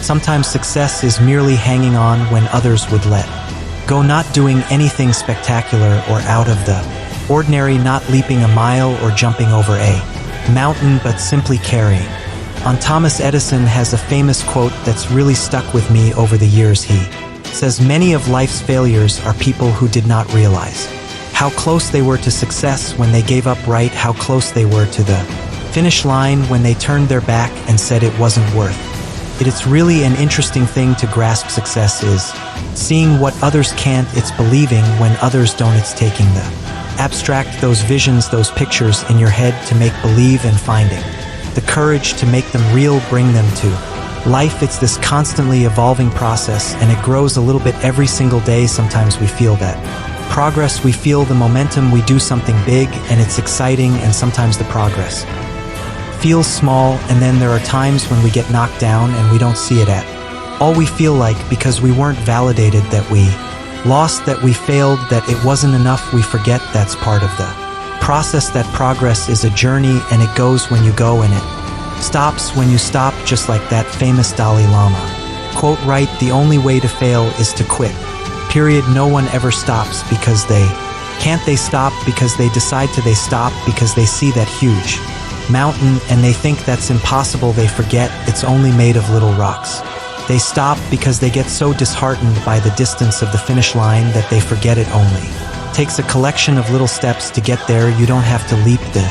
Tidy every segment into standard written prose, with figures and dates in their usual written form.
Sometimes success is merely hanging on when others would let go, not doing anything spectacular or out of the ordinary, not leaping a mile or jumping over a mountain, but simply carrying on. Thomas Edison has a famous quote that's really stuck with me over the years. He says many of life's failures are people who did not realize how close they were to success when they gave up, right? How close they were to the finish line when they turned their back and said it wasn't worth it. It's really an interesting thing to grasp. Success is seeing what others can't. It's believing when others don't. It's taking the abstract, those visions, those pictures in your head to make believe, and finding the courage to make them real, bring them to life. It's this constantly evolving process, and it grows a little bit every single day. Sometimes we feel that progress, we feel the momentum, we do something big and it's exciting, and sometimes the progress feels small, and then there are times when we get knocked down and we don't see it at all. We feel like because we weren't validated, that we lost, that we failed, that it wasn't enough. We forget that's part of the process, that progress is a journey, and it goes when you go, and it stops when you stop, just like that famous Dalai Lama quote, right? The only way to fail is to quit. Period. No one ever stops because they can't. They stop because they decide to. They stop because they see that huge mountain and they think that's impossible. They forget it's only made of little rocks. They stop because they get so disheartened by the distance of the finish line that they forget it only takes a collection of little steps to get there. You don't have to leap the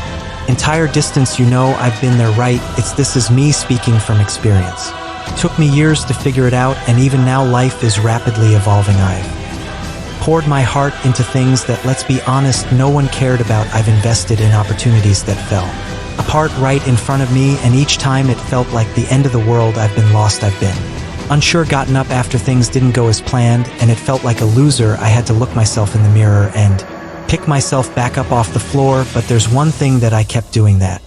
entire distance. You know, I've been there, right? This is me speaking from experience. Took me years to figure it out, and even now life is rapidly evolving. I've poured my heart into things that, let's be honest, no one cared about. I've invested in opportunities that fell apart right in front of me, and each time it felt like the end of the world. I've been lost, I've been unsure, gotten up after things didn't go as planned, and it felt like a loser. I had to look myself in the mirror and pick myself back up off the floor, but there's one thing that I kept doing that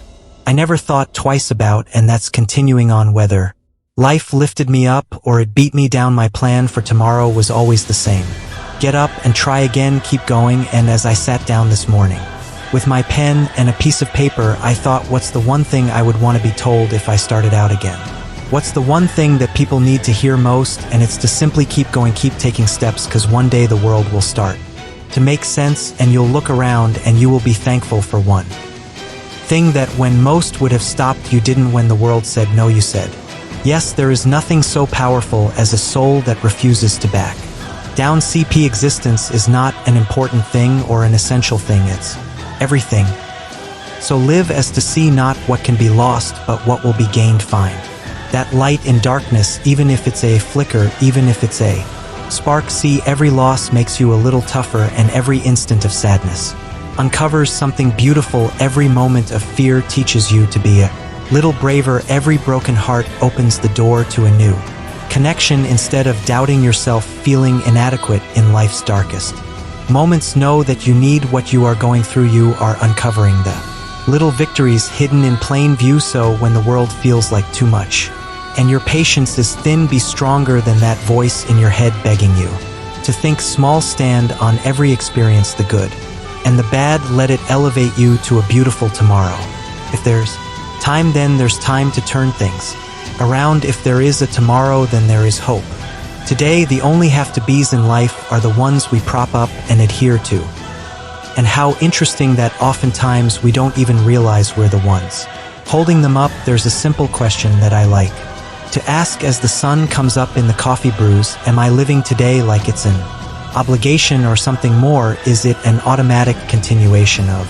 I never thought twice about, and that's continuing on. Whether life lifted me up or it beat me down, my plan for tomorrow was always the same. Get up and try again, keep going. And as I sat down this morning with my pen and a piece of paper, I thought, what's the one thing I would want to be told if I started out again? What's the one thing that people need to hear most? And it's to simply keep going, keep taking steps, because one day the world will start to make sense, and you'll look around and you will be thankful for one thing, that when most would have stopped, you didn't. When the world said no, you said yes. There is nothing so powerful as a soul that refuses to back down. CP existence is not an important thing or an essential thing, it's everything. So live as to see not what can be lost, but what will be gained. Find that light in darkness, even if it's a flicker, even if it's a spark. See, every loss makes you a little tougher, and every instant of sadness uncovers something beautiful. Every moment of fear teaches you to be a little braver. Every broken heart opens the door to a new connection. Instead of doubting yourself, feeling inadequate in life's darkest moments, know that you need what you are going through. You are uncovering the little victories hidden in plain view. So when the world feels like too much and your patience is thin, be stronger than that voice in your head begging you to think small. Stand on every experience, the good and the bad. Let it elevate you to a beautiful tomorrow. If there's time, then there's time to turn things around. If there is a tomorrow, then there is hope. Today, the only have to be's in life are the ones we prop up and adhere to. And how interesting that oftentimes we don't even realize we're the ones holding them up. There's a simple question that I like to ask as the sun comes up in the coffee brews. Am I living today like it's an obligation or something more? Is it an automatic continuation of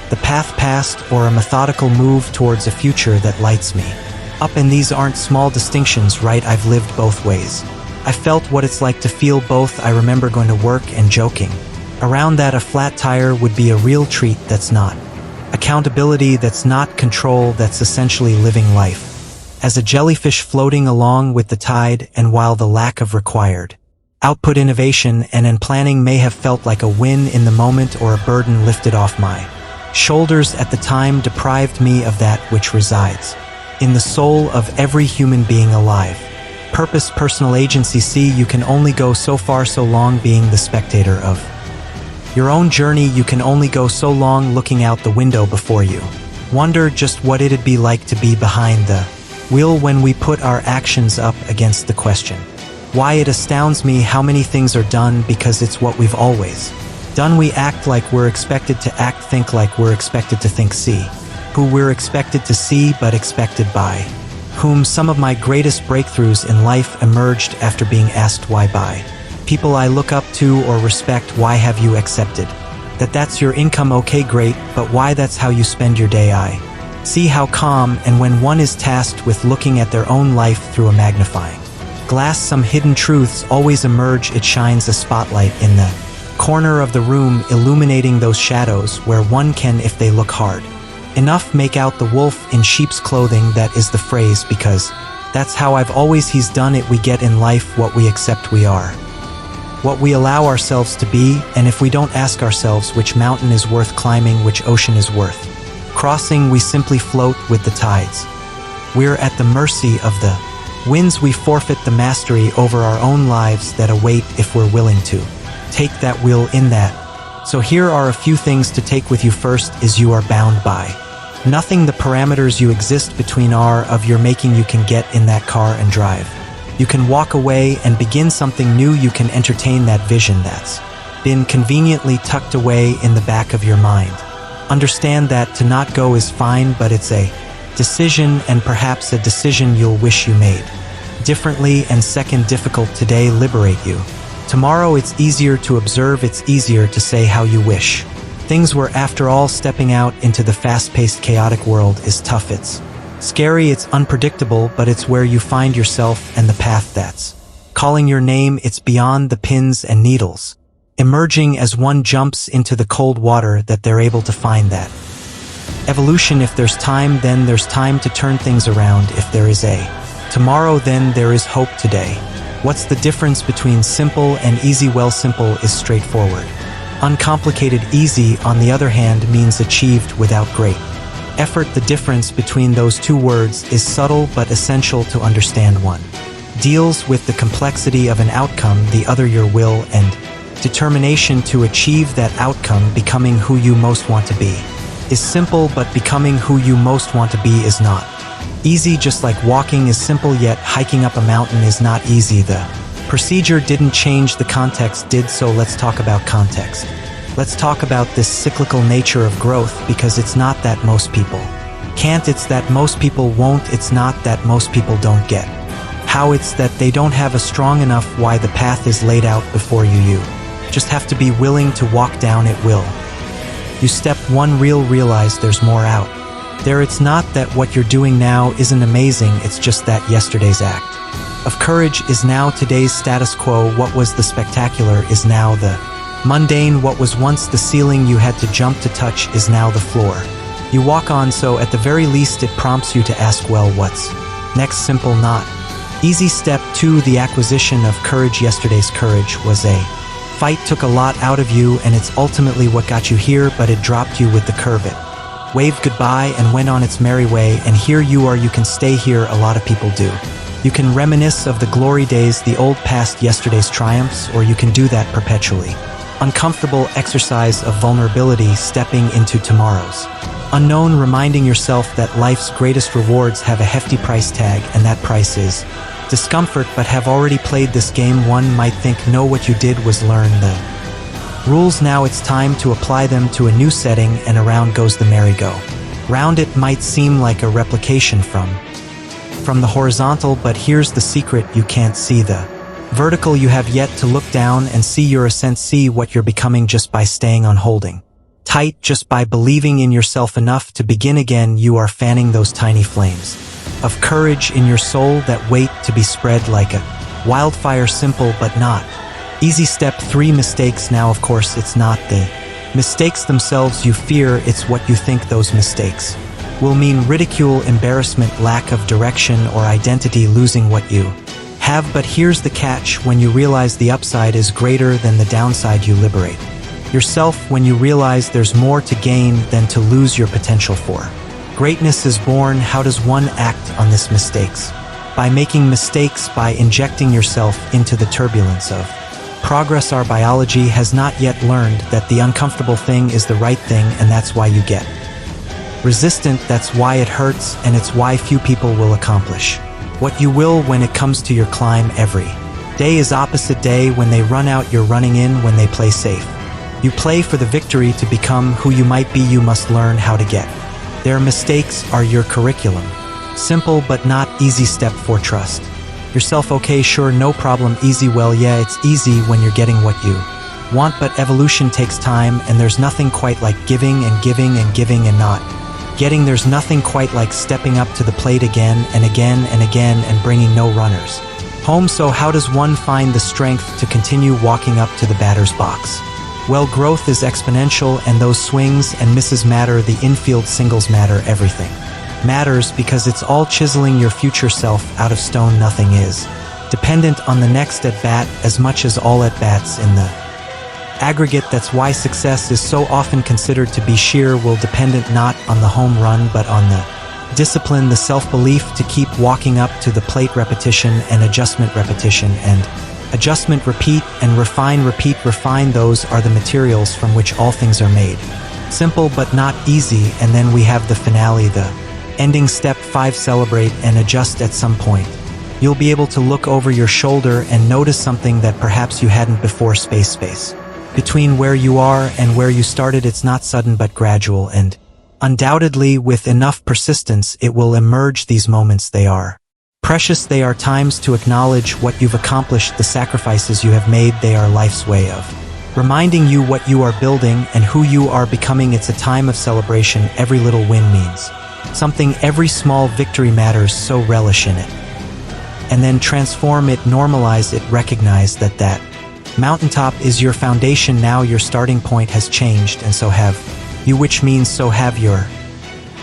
the path past, or a methodical move towards a future that lights me up? And these aren't small distinctions, right? I've lived both ways. I felt what it's like to feel both. I remember going to work and joking around that a flat tire would be a real treat. That's not accountability, that's not control, that's essentially living life as a jellyfish floating along with the tide. And while the lack of required output, innovation, and planning may have felt like a win in the moment, or a burden lifted off my shoulders at the time, deprived me of that which resides in the soul of every human being alive. Purpose, personal agency. See, you can only go so far, so long being the spectator of your own journey. You can only go so long looking out the window before you wonder just what it'd be like to be behind the will when we put our actions up against the question. Why it astounds me how many things are done because it's what we've always done. We act like we're expected to act, think like we're expected to think, see who we're expected to see but expected by whom. Some of my greatest breakthroughs in life emerged after being asked why by people I look up to or respect. Why have you accepted that that's your income? Okay, great, but why that's how you spend your day? I see how calm. And when one is tasked with looking at their own life through a magnifying glass, some hidden truths always emerge. It shines a spotlight in the corner of the room, illuminating those shadows where one can, if they look hard enough, make out the wolf in sheep's clothing. That is the phrase, because that's how I've always he's done it. We get in life what we accept we are, what we allow ourselves to be. And if we don't ask ourselves which mountain is worth climbing, which ocean is worth crossing, we simply float with the tides. We're at the mercy of the winds. We forfeit the mastery over our own lives that await if we're willing to take that wheel in that. So here are a few things to take with you. First is you are bound by nothing. The parameters you exist between are of your making. You can get in that car and drive. You can walk away and begin something new. You can entertain that vision that's been conveniently tucked away in the back of your mind. Understand that to not go is fine, but it's a decision, and perhaps a decision you'll wish you made differently. And second, difficult today, liberate you. Tomorrow it's easier to observe, it's easier to say how you wish things were. After all, stepping out into the fast-paced, chaotic world is tough. It's scary, it's unpredictable, but it's where you find yourself and the path that's calling your name. It's beyond the pins and needles, emerging as one jumps into the cold water, that they're able to find that evolution. If there's time, then there's time to turn things around. If there is a tomorrow, then there is hope today. What's the difference between simple and easy? Well, simple is straightforward. Uncomplicated. Easy, on the other hand, means achieved without great effort. The difference between those two words is subtle but essential to understand. One deals with the complexity of an outcome, the other your will and determination to achieve that outcome. Becoming who you most want to be is simple, but becoming who you most want to be is not easy. Just like walking is simple, yet hiking up a mountain is not easy. The procedure didn't change, the context did. So let's talk about context. Let's talk about this cyclical nature of growth, because it's not that most people can't, it's that most people won't. It's not that most people don't get how, it's that they don't have a strong enough why. The path is laid out before you. You just have to be willing to walk down it. Will you step one, realize there's more out there. It's not that what you're doing now isn't amazing, it's just that yesterday's act of courage is now today's status quo. What was the spectacular is now the mundane. What was once the ceiling you had to jump to touch is now the floor you walk on. So at the very least, it prompts you to ask, well, what's next? Simple, not easy. Step 2, the acquisition of courage. Yesterday's courage was a fight, took a lot out of you, and it's ultimately what got you here, but it dropped you with the curve. It waved goodbye and went on its merry way, and here you are. You can stay here. A lot of people do. You can reminisce of the glory days, the old past, yesterday's triumphs, or you can do that perpetually uncomfortable exercise of vulnerability, stepping into tomorrow's unknown, reminding yourself that life's greatest rewards have a hefty price tag, and that price is discomfort. But have already played this game, one might think. No, what you did was learn the rules. Now it's time to apply them to a new setting, and around goes the merry-go-round. It might seem like a replication from the horizontal, but here's the secret: you can't see the vertical. You have yet to look down and see your ascent, see what you're becoming just by staying on, holding tight, just by believing in yourself enough to begin again. You are fanning those tiny flames of courage in your soul that wait to be spread like a wildfire. Simple but not easy. Step 3, mistakes. Now, of course, it's not the mistakes themselves you fear, it's what you think those mistakes will mean. Ridicule, embarrassment, lack of direction or identity, losing what you have. But here's the catch: when you realize the upside is greater than the downside, you liberate yourself. When you realize there's more to gain than to lose your potential for greatness is born. How does one act on this? Mistakes. By making mistakes, by injecting yourself into the turbulence of progress. Our biology has not yet learned that the uncomfortable thing is the right thing, and that's why you get Resistant, that's why it hurts, and it's why few people will accomplish what you will when it comes to your climb. Every day is opposite day. When they run out, you're running in. When they play safe, you play for the victory. To become who you might be, you must learn how to get. Their mistakes are your curriculum. Simple but not easy. Step 4, trust yourself. Okay, sure, no problem. Easy, well, yeah, it's easy when you're getting what you want, but evolution takes time, and there's nothing quite like giving and giving and giving and not getting. There's nothing quite like stepping up to the plate again and again and again and bringing no runners home. So how does one find the strength to continue walking up to the batter's box? Well, growth is exponential, and those swings and misses matter. The infield singles matter. Everything matters because it's all chiseling your future self out of stone. Nothing is dependent on the next at bat as much as all at bats in the aggregate. That's why success is so often considered to be sheer will dependent not on the home run but on the discipline, the self-belief to keep walking up to the plate. Repetition and adjustment, repetition and adjustment, repeat and refine, repeat, refine. Those are the materials from which all things are made. Simple but not easy. And then we have the finale, the ending. Step 5, celebrate and adjust. At some point you'll be able to look over your shoulder and notice something that perhaps you hadn't before. Space between where you are and where you started. It's not sudden but gradual, and undoubtedly with enough persistence it will emerge. These moments, they are precious. They are times to acknowledge what you've accomplished, the sacrifices you have made. They are life's way of reminding you what you are building and who you are becoming. It's a time of celebration. Every little win means something. Every small victory matters, so relish in it. And then transform it, normalize it, recognize that that mountaintop is your foundation. Now your starting point has changed, and so have you, which means so have your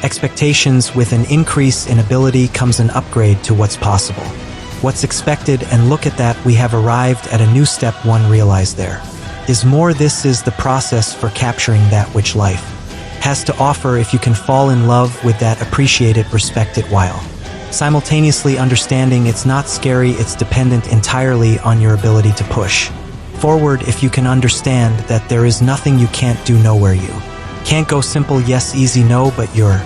expectations. With an increase in ability comes an upgrade to what's possible, what's expected, and look at that, we have arrived at a new step 1. Realize there is more. This is the process for capturing that which life has to offer. If you can fall in love with that, appreciate it, respect it, while simultaneously understanding it's not scary, it's dependent entirely on your ability to push forward. If you can understand that there is nothing you can't do, nowhere you can't go. Simple, yes. Easy, no. But you're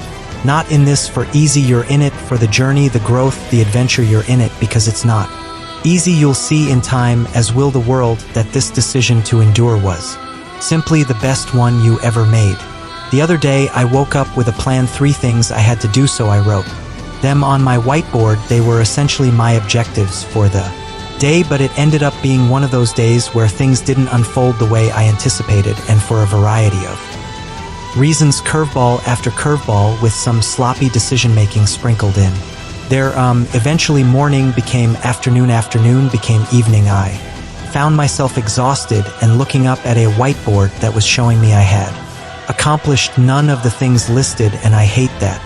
not in this for easy, you're in it for the journey, the growth, the adventure. You're in it because it's not easy. You'll see in time, as will the world, that this decision to endure was simply the best one you ever made. The other day I woke up with a plan, 3 things I had to do, so I wrote them on my whiteboard. They were essentially my objectives for the day, but it ended up being one of those days where things didn't unfold the way I anticipated, and for a variety of reasons, curveball after curveball with some sloppy decision-making sprinkled in there. Eventually morning became afternoon, afternoon became evening. I found myself exhausted and looking up at a whiteboard that was showing me I had accomplished none of the things listed, and I hate that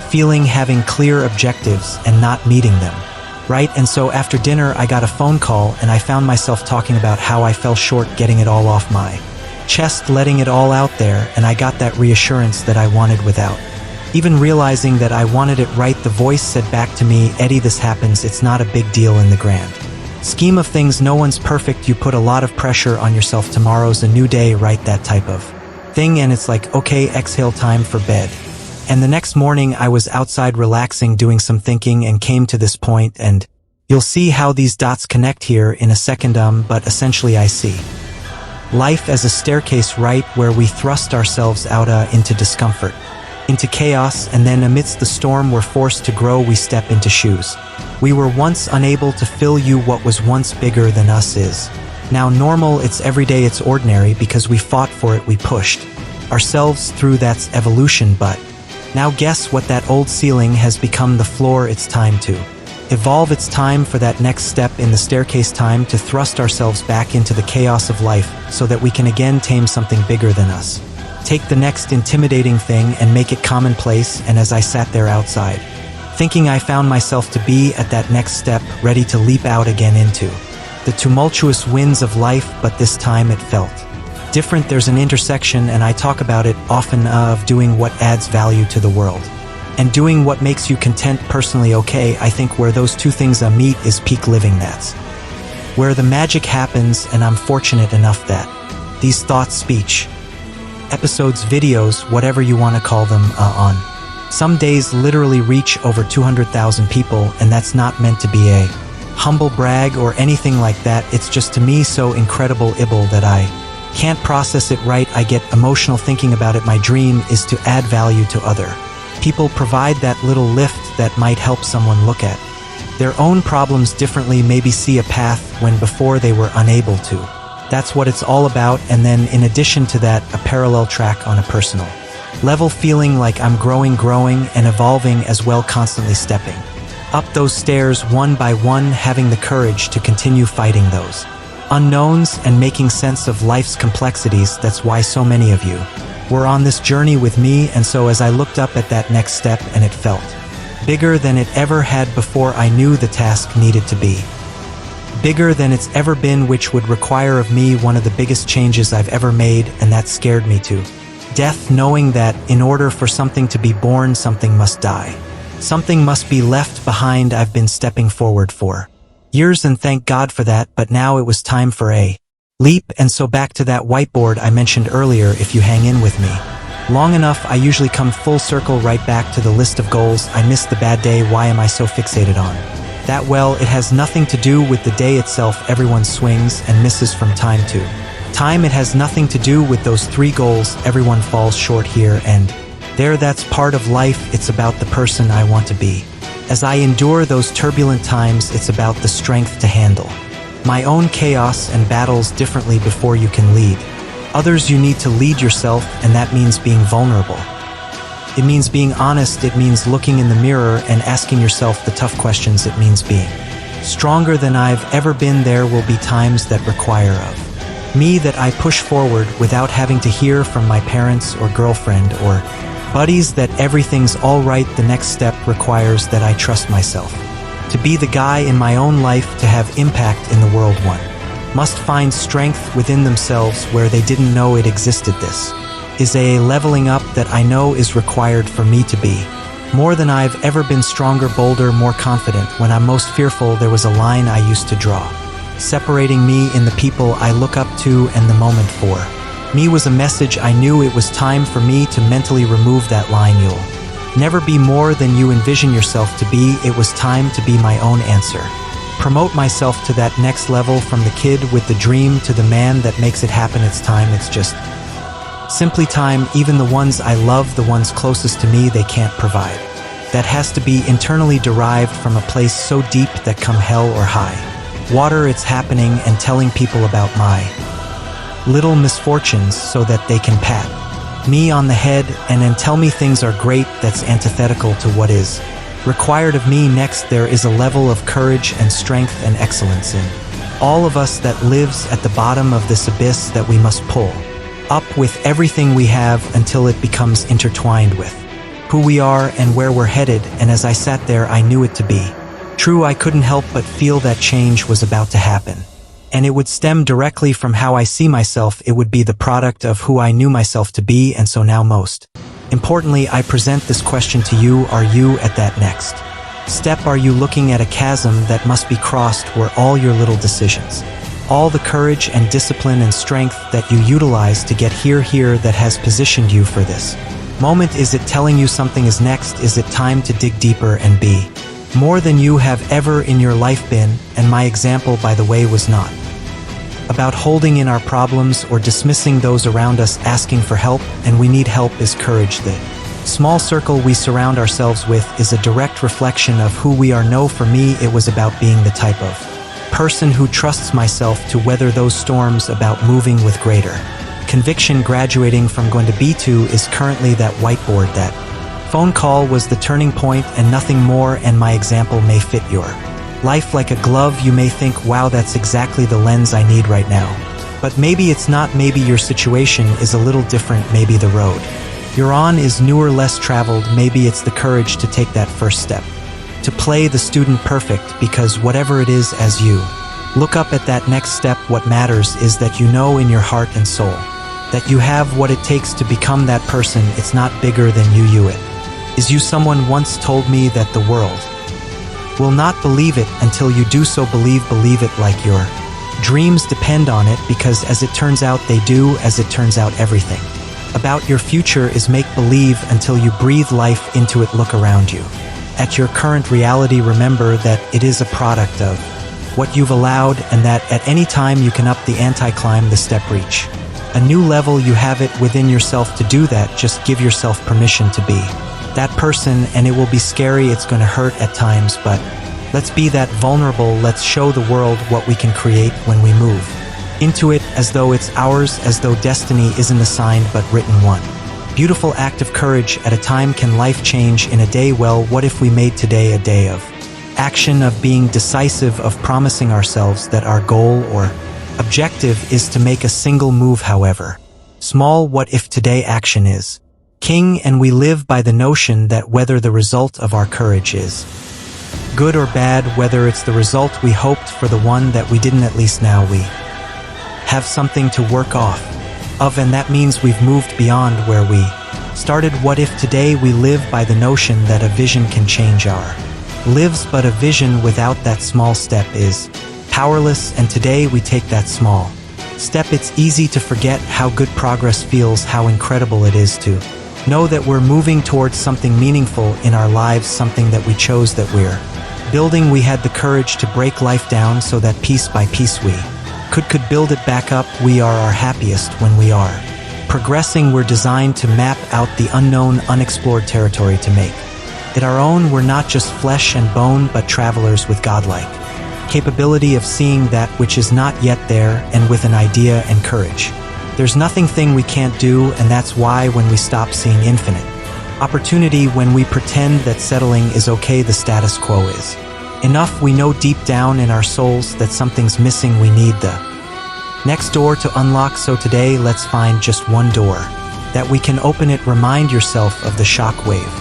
feeling, having clear objectives and not meeting them. Right? And so after dinner I got a phone call, and I found myself talking about how I fell short getting it all off my chest, letting it all out there, and I got that reassurance that I wanted without even realizing that I wanted it. Right? The voice said back to me, Eddie, this happens, it's not a big deal in the grand scheme of things, no one's perfect, you put a lot of pressure on yourself, tomorrow's a new day, right? That type of thing. And it's like, okay, exhale, time for bed. And the next morning I was outside relaxing, doing some thinking, and came to this point, and you'll see how these dots connect here in a second. But essentially I see life as a staircase, right, where we thrust ourselves out into discomfort, into chaos, and then amidst the storm we're forced to grow. We step into shoes we were once unable to fill. You, what was once bigger than us is now normal, it's everyday, it's ordinary, because we fought for it, we pushed ourselves through. That's evolution. But now guess what? That old ceiling has become the floor. It's time to evolve. It's time for that next step in the staircase, time to thrust ourselves back into the chaos of life so that we can again tame something bigger than us. Take the next intimidating thing and make it commonplace. And as I sat there outside thinking, I found myself to be at that next step, ready to leap out again into the tumultuous winds of life. But this time it felt different. There's an intersection, and I talk about it often, of doing what adds value to the world and doing what makes you content personally. Okay, I think where those two things meet is peak living. That's where the magic happens, and I'm fortunate enough that these thoughts, speech, episodes, videos, whatever you want to call them, on. Some days literally reach over 200,000 people, and that's not meant to be a humble brag or anything like that. It's just to me so incredible that I can't process it right. I get emotional thinking about it. My dream is to add value to other people, provide that little lift that might help someone look at their own problems differently, maybe see a path when before they were unable to. That's what it's all about. And then in addition to that, a parallel track on a personal level, feeling like I'm growing and evolving as well, constantly stepping up those stairs one by one, having the courage to continue fighting those unknowns and making sense of life's complexities. That's why so many of you were on this journey with me. And so as I looked up at that next step and it felt bigger than it ever had before, I knew the task needed to be bigger than it's ever been, which would require of me one of the biggest changes I've ever made, and that scared me to death, knowing that in order for something to be born, something must die. Something must be left behind. I've been stepping forward for years, and thank God for that, but now it was time for a leap. And so back to that whiteboard I mentioned earlier, if you hang in with me long enough, I usually come full circle right back to the list of goals. I missed the bad day. Why am I so fixated on that? Well, it has nothing to do with the day itself. Everyone swings and misses from time to time. It has nothing to do with those 3 goals. Everyone falls short here and there. That's part of life. It's about the person I want to be. As I endure those turbulent times, it's about the strength to handle my own chaos and battles differently. Before you can lead others, you need to lead yourself, and that means being vulnerable. It means being honest. It means looking in the mirror and asking yourself the tough questions. It means being stronger than I've ever been. There will be times that require of me that I push forward without having to hear from my parents or girlfriend or buddies that everything's all right. The next step requires that I trust myself to be the guy in my own life, to have impact in the world. One must find strength within themselves where they didn't know it existed. This is a leveling up that I know is required for me to be more than I've ever been, stronger, bolder, more confident. When I'm most fearful, there was a line I used to draw, separating me and the people I look up to, and the moment for me was a message. I knew it was time for me to mentally remove that line. You'll never be more than you envision yourself to be. It was time to be my own answer. Promote myself to that next level, from the kid with the dream to the man that makes it happen. It's time. It's just simply time. Even the ones I love, the ones closest to me, they can't provide. That has to be internally derived from a place so deep that come hell or high water, it's happening, and telling people about my little misfortunes so that they can pat me on the head and then tell me things are great. That's antithetical to what is required of me next. There is a level of courage and strength and excellence in all of us that lives at the bottom of this abyss that we must pull up with everything we have until it becomes intertwined with who we are and where we're headed. And as I sat there, I knew it to be true. I couldn't help but feel that change was about to happen. And it would stem directly from how I see myself. It would be the product of who I knew myself to be. And so now, most importantly, I present this question to you. Are you at that next step? Are you looking at a chasm that must be crossed, where all your little decisions, all the courage and discipline and strength that you utilize to get here that has positioned you for this moment, is it telling you something is next? Is it time to dig deeper and be more than you have ever in your life been? And my example, by the way, was not about holding in our problems or dismissing those around us asking for help. And we need help is courage. The small circle we surround ourselves with is a direct reflection of who we are. No, for me, it was about being the type of person who trusts myself to weather those storms, about moving with greater conviction. Graduating from going to B2 is currently that whiteboard. That phone call was the turning point and nothing more. And my example may fit your life like a glove. You may think, wow, that's exactly the lens I need right now. But maybe it's not. Maybe your situation is a little different. Maybe the road you're on is newer, less traveled. Maybe it's the courage to take that first step, to play the student perfect, because whatever it is, as you look up at that next step, what matters is that you know in your heart and soul that you have what it takes to become that person. It's not bigger than you. It is you. Someone once told me that the world will not believe it until you do. So believe it like your dreams depend on it, because as it turns out they do. As it turns out, everything about your future is make-believe until you breathe life into it. Look around you. At your current reality, remember that it is a product of what you've allowed, and that at any time you can up the climb the step, reach a new level. You have it within yourself to do that. Just give yourself permission to be that person, and it will be scary. It's going to hurt at times, but let's be that vulnerable. Let's show the world what we can create when we move into it as though it's ours, as though destiny isn't assigned but written one. Beautiful act of courage at a time. Can life change in a day? Well, what if we made today a day of action, of being decisive, of promising ourselves that our goal or objective is to make a single move, however small. What if today action is king, and we live by the notion that whether the result of our courage is good or bad, whether it's the result we hoped for, the one that we didn't, at least now we have something to work off of, and that means we've moved beyond where we started. What if today we live by the notion that a vision can change our lives, but a vision without that small step is powerless, and today we take that small step. It's easy to forget how good progress feels, how incredible it is to know that we're moving towards something meaningful in our lives, something that we chose, that we're building. We had the courage to break life down so that piece by piece we could build it back up. We are our happiest when we are progressing. We're designed to map out the unknown, unexplored territory, to make it our own. We're not just flesh and bone, but travelers with godlike capability of seeing that which is not yet there, and with an idea and courage, there's nothing we can't do. And that's why when we stop seeing infinite opportunity, when we pretend that settling is okay, the status quo is enough, we know deep down in our souls that something's missing. We need the next door to unlock. So today, let's find just one door that we can open it. Remind yourself of the shock wave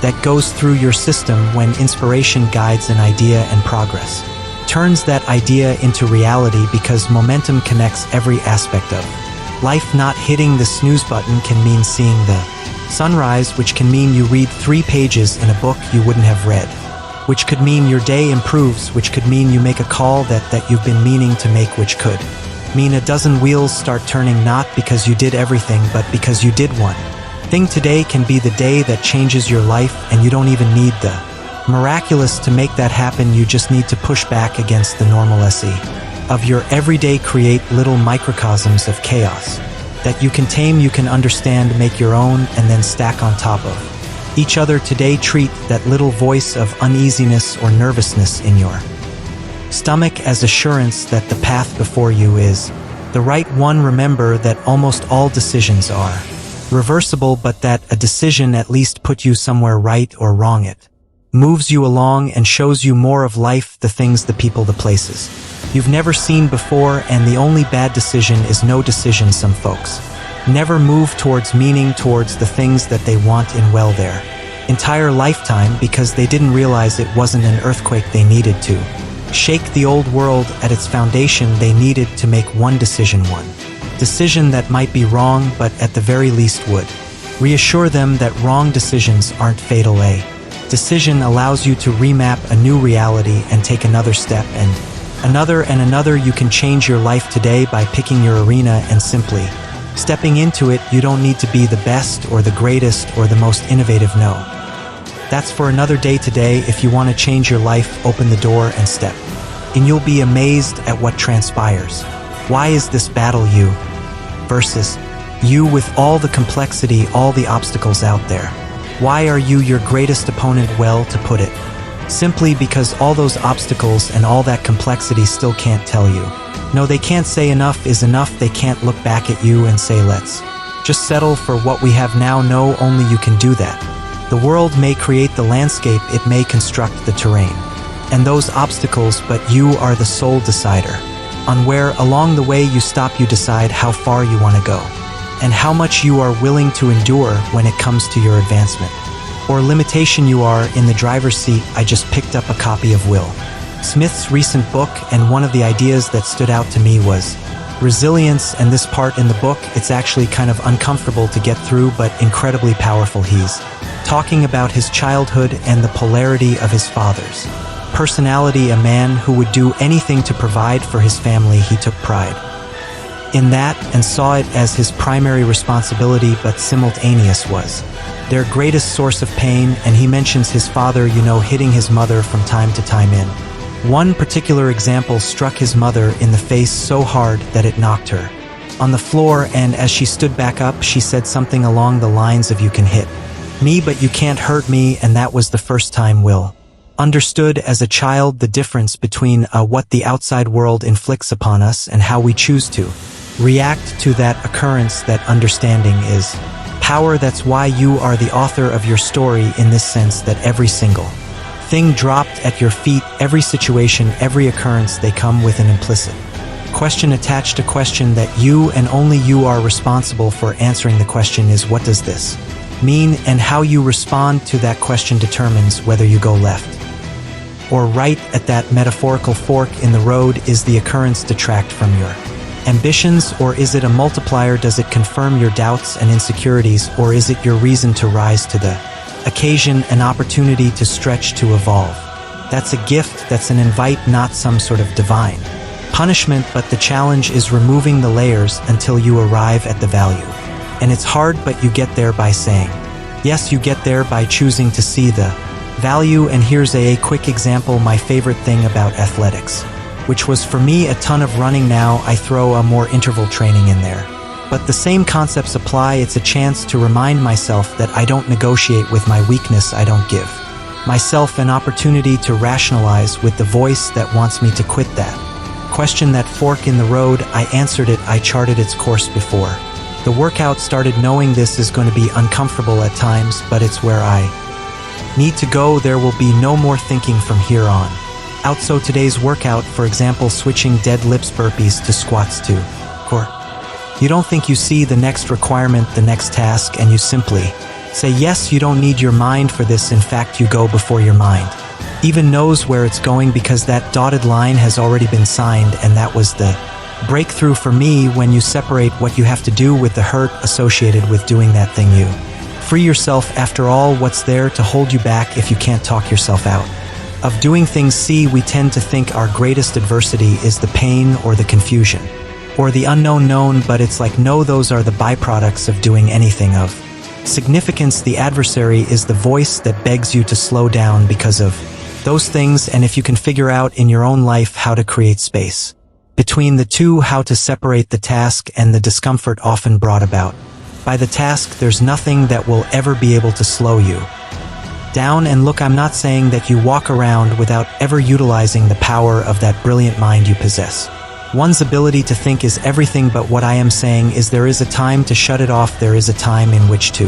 that goes through your system when inspiration guides an idea and progress turns that idea into reality, because momentum connects every aspect of life. Not hitting the snooze button can mean seeing the sunrise, which can mean you read 3 pages in a book you wouldn't have read, which could mean your day improves, which could mean you make a call that you've been meaning to make, which could mean a dozen wheels start turning, not because you did everything, but because you did one thing. Today can be the day that changes your life, and you don't even need the miraculous to make that happen. You just need to push back against the normalcy of your everyday, create little microcosms of chaos that you can tame, you can understand, make your own, and then stack on top of each other. Today, treat that little voice of uneasiness or nervousness in your stomach as assurance that the path before you is the right one. Remember that almost all decisions are reversible, but that a decision at least put you somewhere, right or wrong. It moves you along and shows you more of life, the things, the people, the places you've never seen before. And the only bad decision is no decision. Some folks never move towards meaning, towards the things that they want in, well, their entire lifetime, because they didn't realize it wasn't an earthquake they needed to shake the old world at its foundation. They needed to make one decision that might be wrong, but at the very least would reassure them that wrong decisions aren't fatal. A decision allows you to remap a new reality and take another step, and another. You can change your life today by picking your arena and simply stepping into it. You don't need to be the best or the greatest or the most innovative. No, that's for another day. Today, if you want to change your life, open the door and step in. You'll be amazed at what transpires. Why is this battle you versus you, with all the complexity, all the obstacles out there? Why are you your greatest opponent? Well, to put it simply, because all those obstacles and all that complexity still can't tell you no. They can't say enough is enough. They can't look back at you and say, let's just settle for what we have now. No, only you can do that. The world may create the landscape, it may construct the terrain and those obstacles, but you are the sole decider on where along the way you stop. You decide how far you want to go and how much you are willing to endure when it comes to your advancement or limitation. You are in the driver's seat. I just picked up a copy of Will Smith's recent book, and one of the ideas that stood out to me was resilience. And this part in the book, it's actually kind of uncomfortable to get through, but incredibly powerful. He's talking about his childhood and the polarity of his father's personality, a man who would do anything to provide for his family. He took pride in that and saw it as his primary responsibility, but simultaneous was their greatest source of pain. And he mentions his father, hitting his mother from time to time. In one particular example, struck his mother in the face so hard that it knocked her on the floor, and as she stood back up, she said something along the lines of, "You can hit me, but you can't hurt me." And that was the first time Will understood as a child the difference between what the outside world inflicts upon us and how we choose to react to that occurrence. That understanding is power. That's why you are the author of your story, in this sense that every single thing dropped at your feet, every situation, every occurrence, they come with an implicit question attached, a question that you and only you are responsible for answering. The question is, what does this mean? And how you respond to that question determines whether you go left or right at that metaphorical fork in the road. Is the occurrence detract from your ambitions, or is it a multiplier? Does it confirm your doubts and insecurities, or is it your reason to rise to the occasion, an opportunity to stretch, to evolve? That's a gift, that's an invite, not some sort of divine punishment, but the challenge is removing the layers until you arrive at the value. And it's hard, but you get there by saying yes. You get there by choosing to see the value. And here's a quick example. My favorite thing about athletics, which was for me a ton of running. Now I throw a more interval training in there, but the same concepts apply. It's a chance to remind myself that I don't negotiate with my weakness. I don't give myself an opportunity to rationalize with the voice that wants me to quit. That question, that fork in the road, I answered it. I charted its course before the workout started, knowing this is going to be uncomfortable at times, but it's where I need to go. There will be no more thinking from here on out. So today's workout, for example, switching deadlifts, burpees to squats to core. You don't think you see the next requirement, the next task, and you simply say yes. You don't need your mind for this. In fact, you go before your mind even knows where it's going, because that dotted line has already been signed. And that was the breakthrough for me, when you separate what you have to do with the hurt associated with doing that thing. You free yourself. After all, what's there to hold you back if you can't talk yourself out of doing things? See, we tend to think our greatest adversity is the pain or the confusion or the unknown known, but it's like, no, those are the byproducts of doing anything of significance. The adversary is the voice that begs you to slow down because of those things. And if you can figure out in your own life how to create space between the two, how to separate the task and the discomfort often brought about by the task, there's nothing that will ever be able to slow you down. And look, I'm not saying that you walk around without ever utilizing the power of that brilliant mind you possess. One's ability to think is everything, but what I am saying is there is a time to shut it off. There is a time in which to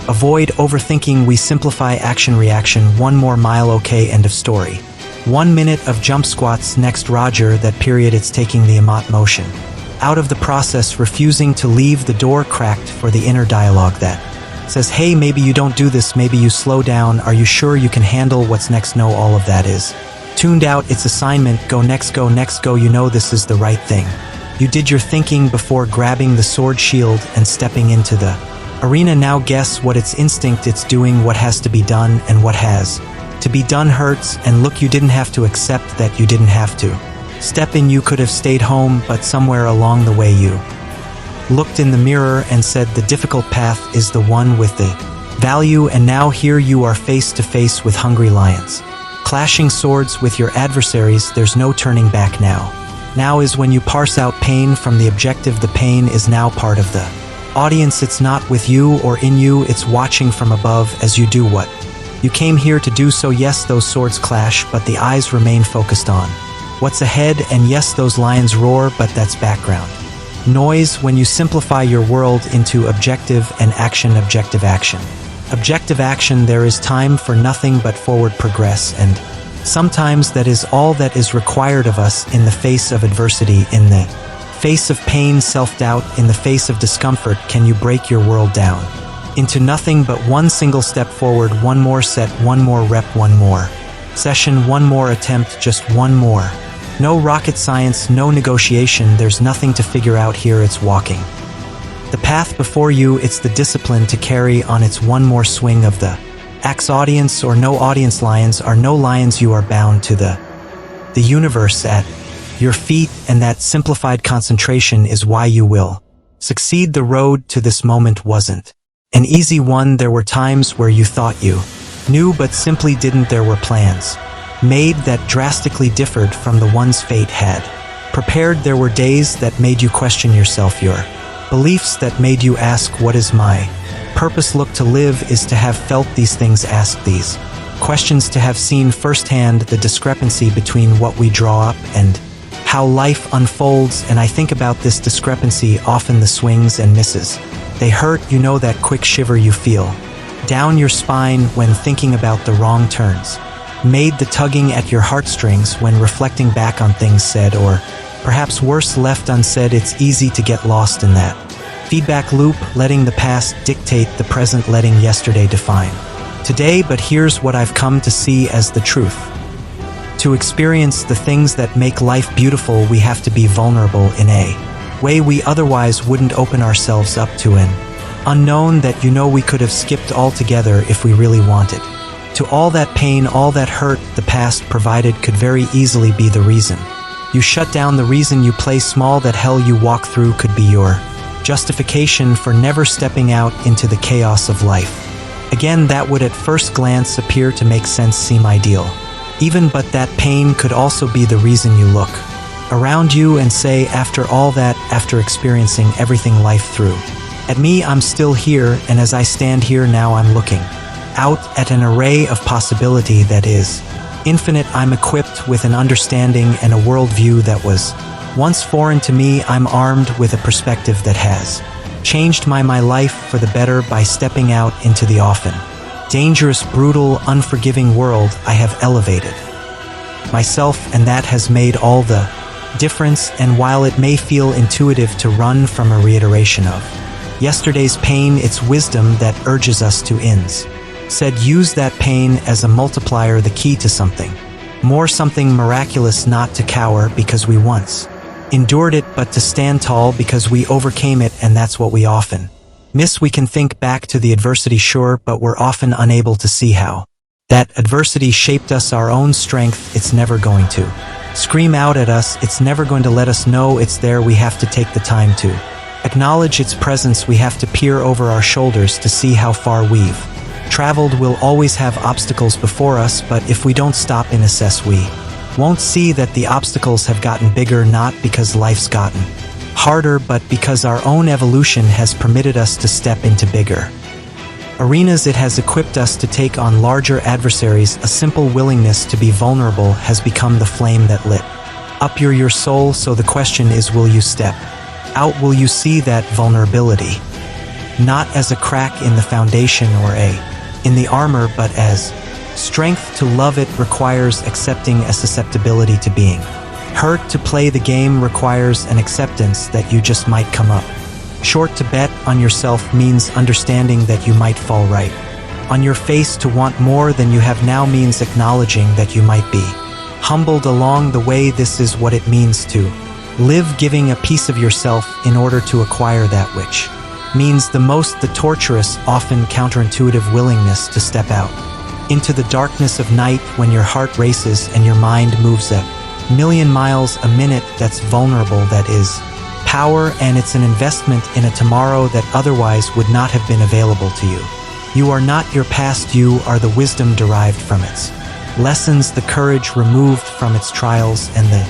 avoid overthinking. We simplify action reaction. One more mile, okay, end of story. 1 minute of jump squats, next Roger, that period. It's taking the Amat motion out of the process, refusing to leave the door cracked for the inner dialogue that says, hey, maybe you don't do this, maybe you slow down, are you sure you can handle what's next? No, all of that is tuned out. It's assignment, go next, go next, go. You know this is the right thing. You did your thinking before grabbing the sword shield and stepping into the arena. Now guess what? It's instinct. It's doing what has to be done, and what has to be done hurts. And look, you didn't have to accept that. You didn't have to step in. You could have stayed home, but somewhere along the way you looked in the mirror and said the difficult path is the one with the value. And now here you are, face to face with hungry lions, clashing swords with your adversaries. There's no turning back now. Now is when you parse out pain from the objective. The pain is now part of the audience. It's not with you or in you. It's watching from above as you do what you came here to do. So yes, those swords clash, but the eyes remain focused on what's ahead. And yes, those lions roar, but that's background noise. When you simplify your world into objective and action, objective action, objective action, there is time for nothing but forward progress. And sometimes that is all that is required of us in the face of adversity, in the face of pain, self-doubt, in the face of discomfort. Can you break your world down into nothing but one single step forward? One more set, one more rep, one more session, one more attempt, just one more. No rocket science, no negotiation. There's nothing to figure out here. It's walking the path before you. It's the discipline to carry on. It's one more swing of the axe. Audience or no audience, lions are no lions. You are bound to the universe at your feet, and that simplified concentration is why you will succeed. The road to this moment wasn't an easy one. There were times where you thought you knew but simply didn't. There were plans made that drastically differed from the ones fate had prepared. There were days that made you question yourself, your beliefs that made you ask, what is my purpose? Look, to live is to have felt these things, asked these questions, to have seen firsthand the discrepancy between what we draw up and how life unfolds. And I think about this discrepancy often, the swings and misses. They hurt, you know, that quick shiver you feel down your spine when thinking about the wrong turns made, the tugging at your heartstrings when reflecting back on things said, or perhaps worse, left unsaid. It's easy to get lost in that feedback loop, letting the past dictate the present, letting yesterday define today. But here's what I've come to see as the truth. To experience the things that make life beautiful, we have to be vulnerable in a way we otherwise wouldn't open ourselves up to, an unknown that, you know, we could have skipped altogether if we really wanted to. All that pain, all that hurt the past provided could very easily be the reason you shut down, the reason you play small. That hell you walk through could be your justification for never stepping out into the chaos of life again. That would at first glance appear to make sense, seem ideal even, but that pain could also be the reason you look around you and say, after all that, after experiencing everything life threw at me, I'm still here. And as I stand here now, I'm looking out at an array of possibility that is infinite. I'm equipped with an understanding and a worldview that was once foreign to me. I'm armed with a perspective that has changed my life for the better by stepping out into the often dangerous, brutal, unforgiving world. I have elevated myself, and that has made all the difference. And while it may feel intuitive to run from a reiteration of yesterday's pain, it's wisdom that urges us to said use that pain as a multiplier, the key to something more, something miraculous. Not to cower because we once endured it, but to stand tall because we overcame it. And that's what we often miss. We can think back to the adversity, sure, but we're often unable to see how that adversity shaped us, our own strength. It's never going to scream out at us. It's never going to let us know it's there. We have to take the time to acknowledge its presence. We have to peer over our shoulders to see how far we've traveled. We'll always have obstacles before us, but if we don't stop and assess, we won't see that the obstacles have gotten bigger, not because life's gotten harder, but because our own evolution has permitted us to step into bigger arenas. It has equipped us to take on larger adversaries. A simple willingness to be vulnerable has become the flame that lit up your soul. So the question is, will you step out? Will you see that vulnerability not as a crack in the foundation or in the armor, but as strength? To love it requires accepting a susceptibility to being hurt. To play the game requires an acceptance that you just might come up short. To bet on yourself means understanding that you might fall right on your face. To want more than you have now means acknowledging that you might be humbled along the way. This is what it means to live, giving a piece of yourself in order to acquire that which means the most, the torturous, often counterintuitive willingness to step out into the darkness of night when your heart races and your mind moves at a million miles a minute. That's vulnerable, that is power, and it's an investment in a tomorrow that otherwise would not have been available to you. You are not your past, you are the wisdom derived from its lessons, the courage removed from its trials, and the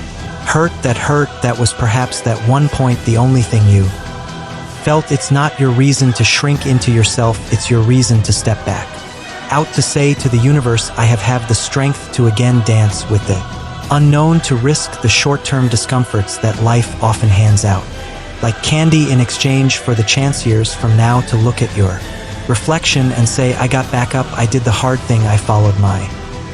hurt that was perhaps at one point the only thing you felt. It's not your reason to shrink into yourself, it's your reason to step back out, to say to the universe, I have the strength to again dance with the unknown, to risk the short-term discomforts that life often hands out like candy in exchange for the chance years from now to look at your reflection and say, I got back up, I did the hard thing, I followed my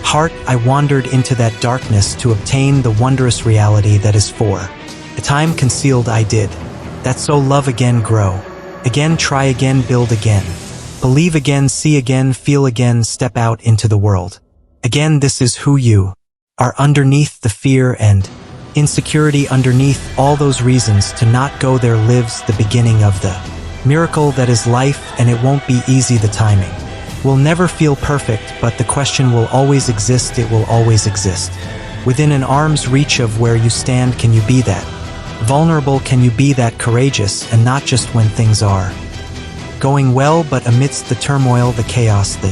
heart, I wandered into that darkness to obtain the wondrous reality that is for a time concealed. I did that, so love again, grow again, try again, build again, believe again, see again, feel again, step out into the world again. This is who you are underneath the fear and insecurity, underneath all those reasons to not go there lives the beginning of the miracle that is life, and it won't be easy. The timing will never feel perfect, but the question will always exist. It will always exist Within an arm's reach of where you stand, can you be that vulnerable? Can you be that courageous, and not just when things are going well, but amidst the turmoil, the chaos, the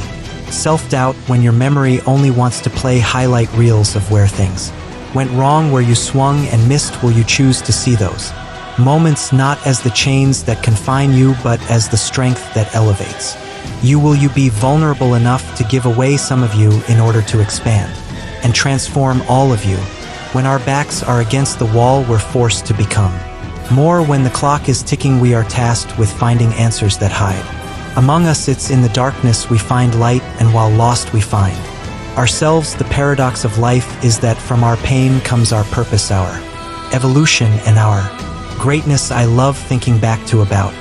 self-doubt, when your memory only wants to play highlight reels of where things went wrong, where you swung and missed? Will you choose to see those moments not as the chains that confine you, but as the strength that elevates you? Will you be vulnerable enough to give away some of you in order to expand and transform all of you? When our backs are against the wall, we're forced to become more. When the clock is ticking, we are tasked with finding answers that hide among us. It's in the darkness we find light, and while lost we find ourselves. The paradox of life is that from our pain comes our purpose, our evolution, and our greatness. I love thinking back to about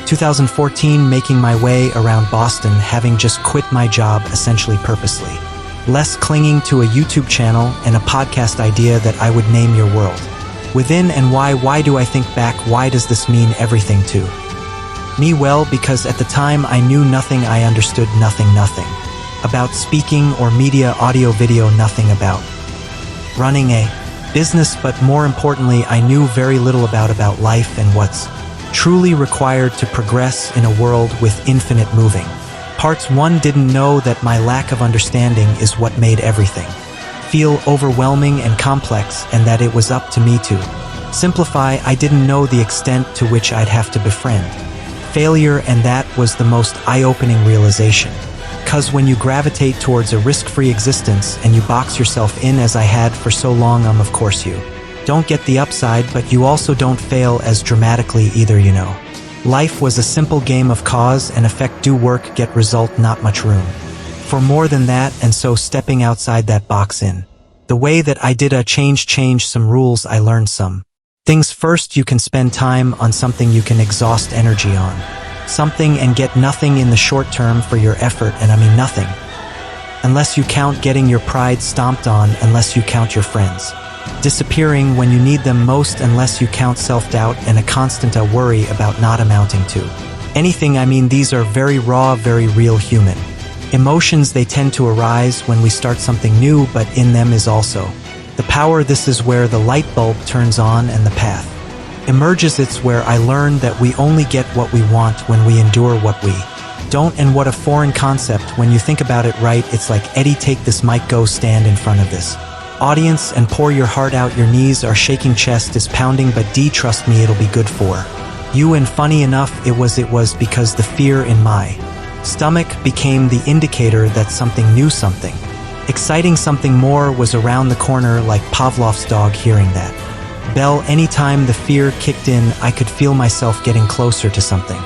2014, making my way around Boston, having just quit my job essentially purposely, less clinging to a YouTube channel and a podcast idea that I would name Your World Within. And why do I think back? Why does this mean everything to me? Well, because at the time I knew nothing. I understood nothing about speaking or media, audio, video, nothing about running a business, but more importantly, I knew very little about life and what's truly required to progress in a world with infinite moving parts. One didn't know that my lack of understanding is what made everything feel overwhelming and complex, and that it was up to me to simplify. I didn't know the extent to which I'd have to befriend failure, and that was the most eye-opening realization. 'Cause when you gravitate towards a risk-free existence and you box yourself in, as I had for so long, of course you don't get the upside, but you also don't fail as dramatically either, you know. Life was a simple game of cause and effect, do work, get result, not much room for more than that. And so stepping outside that box in the way that I did, change some rules. I learned some things. First, you can spend time on something you can exhaust energy on something and get nothing in the short term for your effort, and I mean nothing unless you count getting your pride stomped on, unless you count your friends disappearing when you need them most, unless you count self-doubt and a constant worry about not amounting to anything. I mean, these are very raw, very real human emotions. They tend to arise when we start something new, but in them is also the power. This is where the light bulb turns on and the path emerges. It's where I learned that we only get what we want when we endure what we don't. And what a foreign concept when you think about it, right? It's like, Eddie, take this mic, go stand in front of this audience and pour your heart out. Your knees are shaking, chest is pounding, but trust me, it'll be good for you. And funny enough, it was because the fear in my stomach became the indicator that something new, something exciting, something more was around the corner, like Pavlov's dog hearing that bell. Anytime the fear kicked in, I could feel myself getting closer to something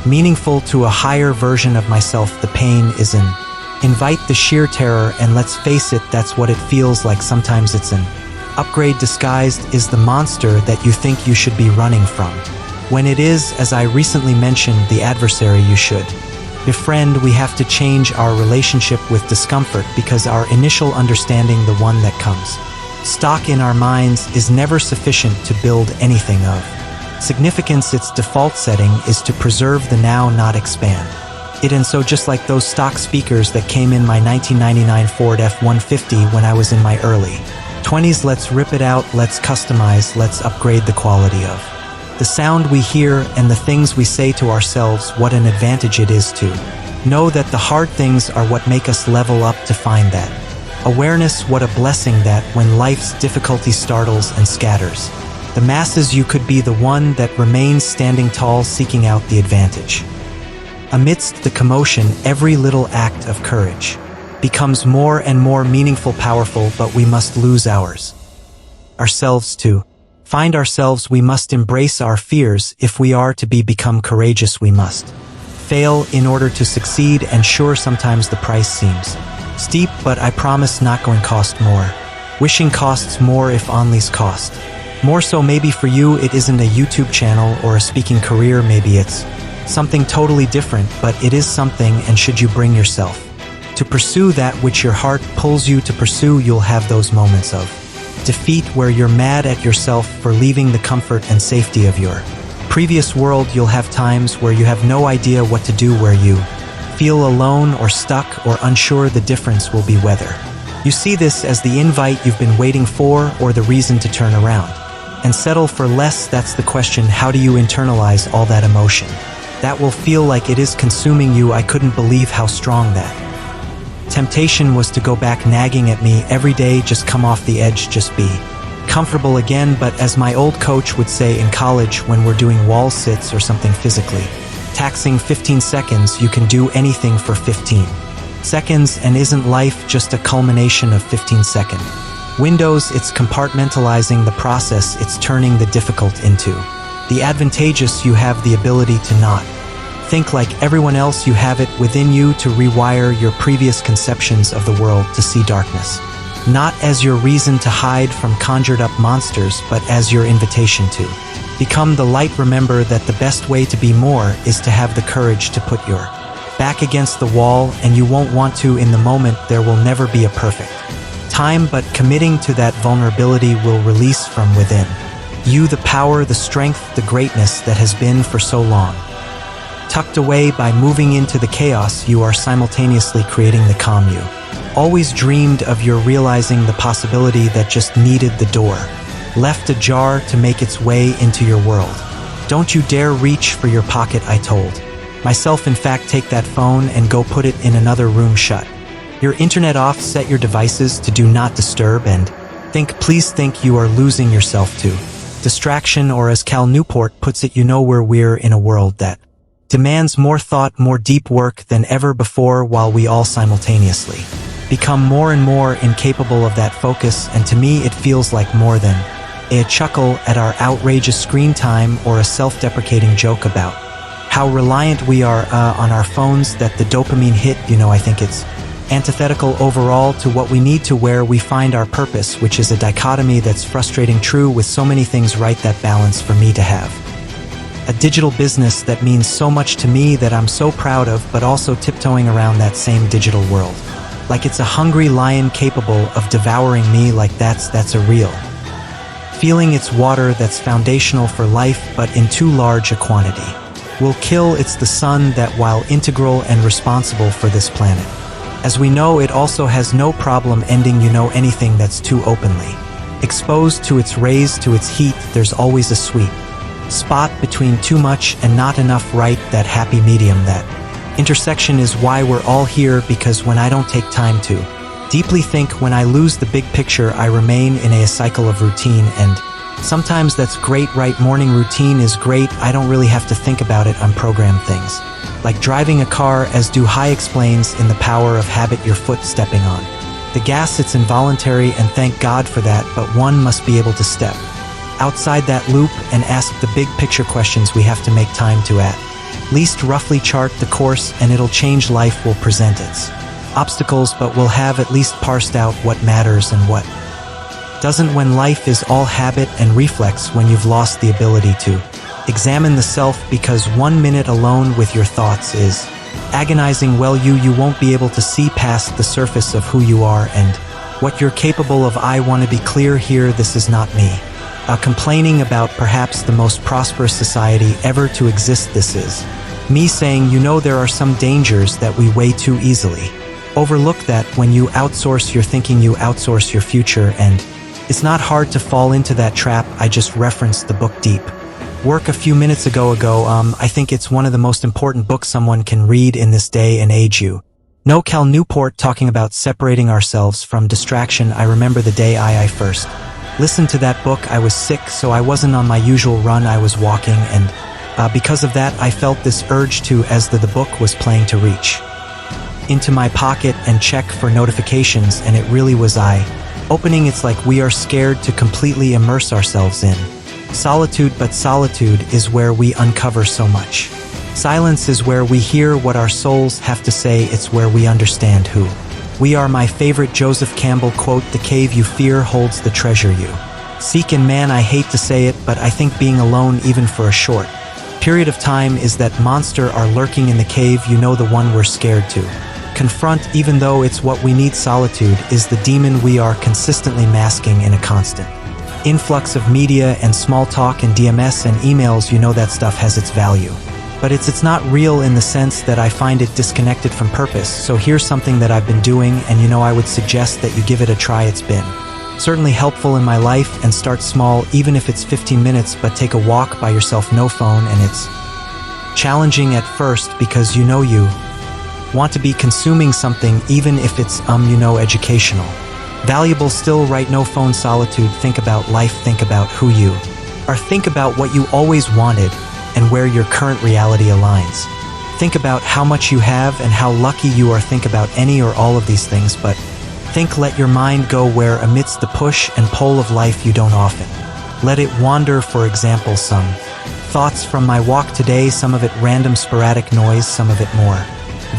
meaningful, to a higher version of myself. The pain is an invite, the sheer terror, and let's face it, that's what it feels like. Sometimes it's an upgrade disguised as the monster that you think you should be running from, when it is, as I recently mentioned, the adversary you should befriend. We have to change our relationship with discomfort, because our initial understanding, the one that comes stock in our minds, is never sufficient to build anything of significance. Its default setting is to preserve the now, not expand it. And so just like those stock speakers that came in my 1999 Ford F-150 when I was in my early 20s, let's rip it out, let's customize, let's upgrade the quality of the sound we hear and the things we say to ourselves. What an advantage it is to know that the hard things are what make us level up, to find that awareness. What a blessing that when life's difficulty startles and scatters the masses, you could be the one that remains standing tall, seeking out the advantage. Amidst the commotion, every little act of courage becomes more and more meaningful, powerful, but we must lose ourselves to find ourselves. We must embrace our fears. If we are to become courageous, we must fail in order to succeed. And sure, sometimes the price seems steep, but I promise not going cost more. Wishing costs more if only's cost more. So maybe for you it isn't a YouTube channel or a speaking career, maybe it's something totally different, but it is something. And should you bring yourself to pursue that which your heart pulls you to pursue, you'll have those moments of defeat where you're mad at yourself for leaving the comfort and safety of your previous world. You'll have times where you have no idea what to do, where you feel alone or stuck or unsure. The difference will be whether You see this as the invite you've been waiting for or the reason to turn around. And settle for less, that's the question. How do you internalize all that emotion? That will feel like it is consuming you. I couldn't believe how strong that temptation was to go back nagging at me every day. Just come off the edge, just be comfortable again. But as my old coach would say in college when we're doing wall sits or something physically taxing, 15 seconds, you can do anything for 15 seconds. And isn't life just a culmination of 15-second windows? It's compartmentalizing the process. It's turning the difficult into the advantageous. You have the ability to not think like everyone else. You have it within you to rewire your previous conceptions of the world, to see darkness not as your reason to hide from conjured up monsters, but as your invitation to become the light. Remember that the best way to be more is to have the courage to put your back against the wall, and you won't want to in the moment. There will never be a perfect time, but committing to that vulnerability will release from within you the power, the strength, the greatness that has been for so long tucked away. By moving into the chaos, you are simultaneously creating the calm you always dreamed of. You're realizing the possibility that just needed the door left ajar to make its way into your world. Don't you dare reach for your pocket, I told myself. In fact, take that phone and go put it in another room. Shut your internet off, set your devices to do not disturb, and think, please think. You are losing yourself to distraction, or as Cal Newport puts it, we're in a world that demands more thought, more deep work than ever before, while we all simultaneously become more and more incapable of that focus. And to me, it feels like more than a chuckle at our outrageous screen time or a self-deprecating joke about how reliant we are on our phones, that the dopamine hit, I think it's antithetical overall to what we need to, where we find our purpose, which is a dichotomy that's frustrating. True, with so many things right, that balance for me to have a digital business that means so much to me, that I'm so proud of, but also tiptoeing around that same digital world like it's a hungry lion capable of devouring me. Like that's a real feeling. It's water that's foundational for life, but in too large a quantity will kill. It's the sun that, while integral and responsible for this planet, as we know, it also has no problem ending. Anything that's too openly exposed to its rays, to its heat, there's always a sweet spot between too much and not enough, right? That happy medium, that intersection is why we're all here. Because when I don't take time to deeply think, when I lose the big picture, I remain in a cycle of routine. And sometimes that's great, right? Morning routine is great. I don't really have to think about it. I'm programmed things like driving a car. As Du Hai explains in The Power of Habit, your foot stepping on the gas, it's involuntary, and thank God for that. But one must be able to step outside that loop and ask the big picture questions. We have to make time to at least roughly chart the course, and it'll change. Life will present its obstacles, but we'll have at least parsed out what matters and what doesn't. When life is all habit and reflex, when you've lost the ability to examine the self, because 1 minute alone with your thoughts is agonizing. Well, you won't be able to see past the surface of who you are and what you're capable of. I want to be clear here, this is not me complaining about perhaps the most prosperous society ever to exist. This is me saying, there are some dangers that we way too easily overlook, that when you outsource your thinking, you outsource your future, and it's not hard to fall into that trap. I just referenced the book Deep Work a few minutes ago. I think it's one of the most important books someone can read in this day and age. Cal Newport talking about separating ourselves from distraction. I remember the day I first listened to that book. I was sick, so I wasn't on my usual run. I was walking, and because of that, I felt this urge to, as the book was playing, to reach into my pocket and check for notifications, and it really was eye-opening. It's like we are scared to completely immerse ourselves in solitude, but solitude is where we uncover so much. Silence is where we hear what our souls have to say. It's where we understand who we are. My favorite Joseph Campbell quote, "The cave you fear holds the treasure you seek." And man, I hate to say it, but I think being alone, even for a short period of time, is that monster are lurking in the cave. The one we're scared to confront, even though it's what we need. Solitude is the demon we are consistently masking in a constant influx of media and small talk and DMS and emails. That stuff has its value. But it's not real in the sense that I find it disconnected from purpose. So here's something that I've been doing, and I would suggest that you give it a try. It's been certainly helpful in my life, and start small, even if it's 15 minutes, but take a walk by yourself, no phone. And it's challenging at first because you want to be consuming something, even if it's educational. Valuable still, right? No phone, solitude. Think about life, think about who you are, think about what you always wanted and where your current reality aligns. Think about how much you have and how lucky you are. Think about any or all of these things, but let your mind go where, amidst the push and pull of life, you don't often let it wander. For example, some thoughts from my walk today, some of it random sporadic noise, some of it more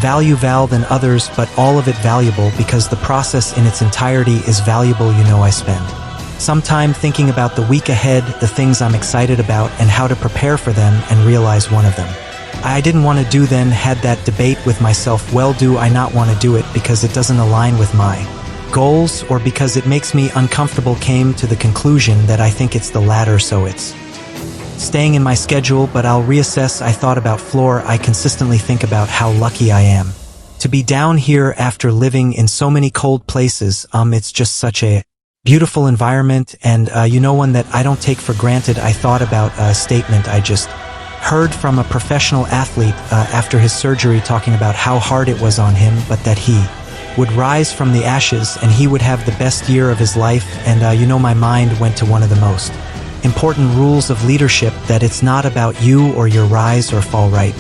val than others, but all of it valuable because the process in its entirety is valuable. I spend some time thinking about the week ahead, the things I'm excited about, and how to prepare for them, and realize one of them I didn't want to do then. Had that debate with myself, well, do I not want to do it because it doesn't align with my goals, or because it makes me uncomfortable? Came to the conclusion that I think it's the latter, so it's staying in my schedule, but I'll reassess. I thought about floor. I consistently think about how lucky I am to be down here after living in so many cold places. It's just such a beautiful environment, and one that I don't take for granted. I thought about a statement I just heard from a professional athlete after his surgery, talking about how hard it was on him, but that he would rise from the ashes and he would have the best year of his life. And my mind went to one of the most important rules of leadership, that it's not about you or your rise or fall. Right?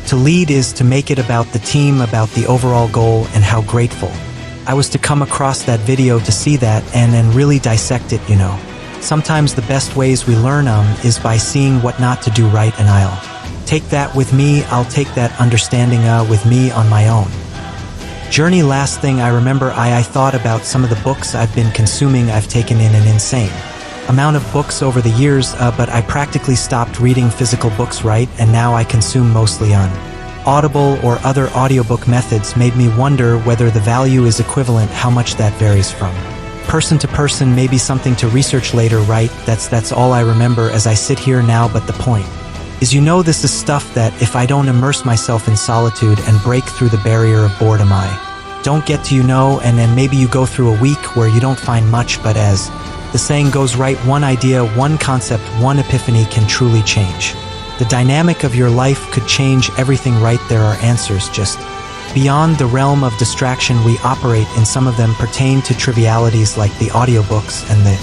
To lead is to make it about the team, about the overall goal, and how grateful I was to come across that video, to see that and then really dissect it. Sometimes the best ways we learn is by seeing what not to do, right? And I'll take that with me. I'll take that understanding with me on my own journey. Last thing I remember, I thought about some of the books I've been consuming. I've taken in an insane amount of books over the years, but I practically stopped reading physical books, right? And now I consume mostly on Audible or other audiobook methods. Made me wonder whether the value is equivalent, how much that varies from person to person. Maybe something to research later, right? That's all I remember as I sit here now. But the point is, this is stuff that if I don't immerse myself in solitude and break through the barrier of boredom, I don't get to, and then maybe you go through a week where you don't find much, but as the saying goes, right, one idea, one concept, one epiphany can truly change the dynamic of your life, could change everything, right? There are answers just beyond the realm of distraction we operate in. Some of them pertain to trivialities like the audiobooks and the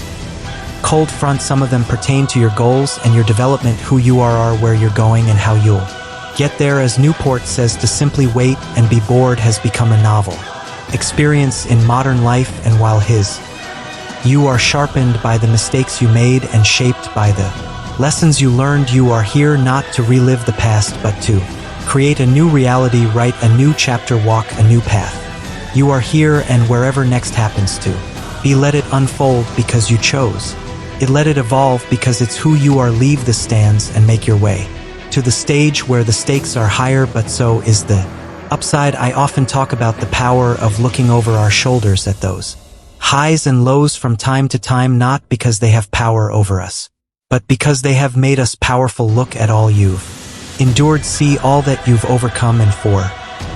cold front. Some of them pertain to your goals and your development, who you are, where you're going, and how you'll get there. As Newport says, to simply wait and be bored has become a novel experience in modern life. And while you are sharpened by the mistakes you made and shaped by the lessons you learned, you are here not to relive the past, but to create a new reality, write a new chapter, walk a new path. You are here, and wherever next happens to be, let it unfold because you chose it. Let it evolve because it's who you are. Leave the stands and make your way to the stage where the stakes are higher, but so is the upside. I often talk about the power of looking over our shoulders at those highs and lows from time to time, not because they have power over us, but because they have made us powerful. Look at all you've endured, see all that you've overcome, and for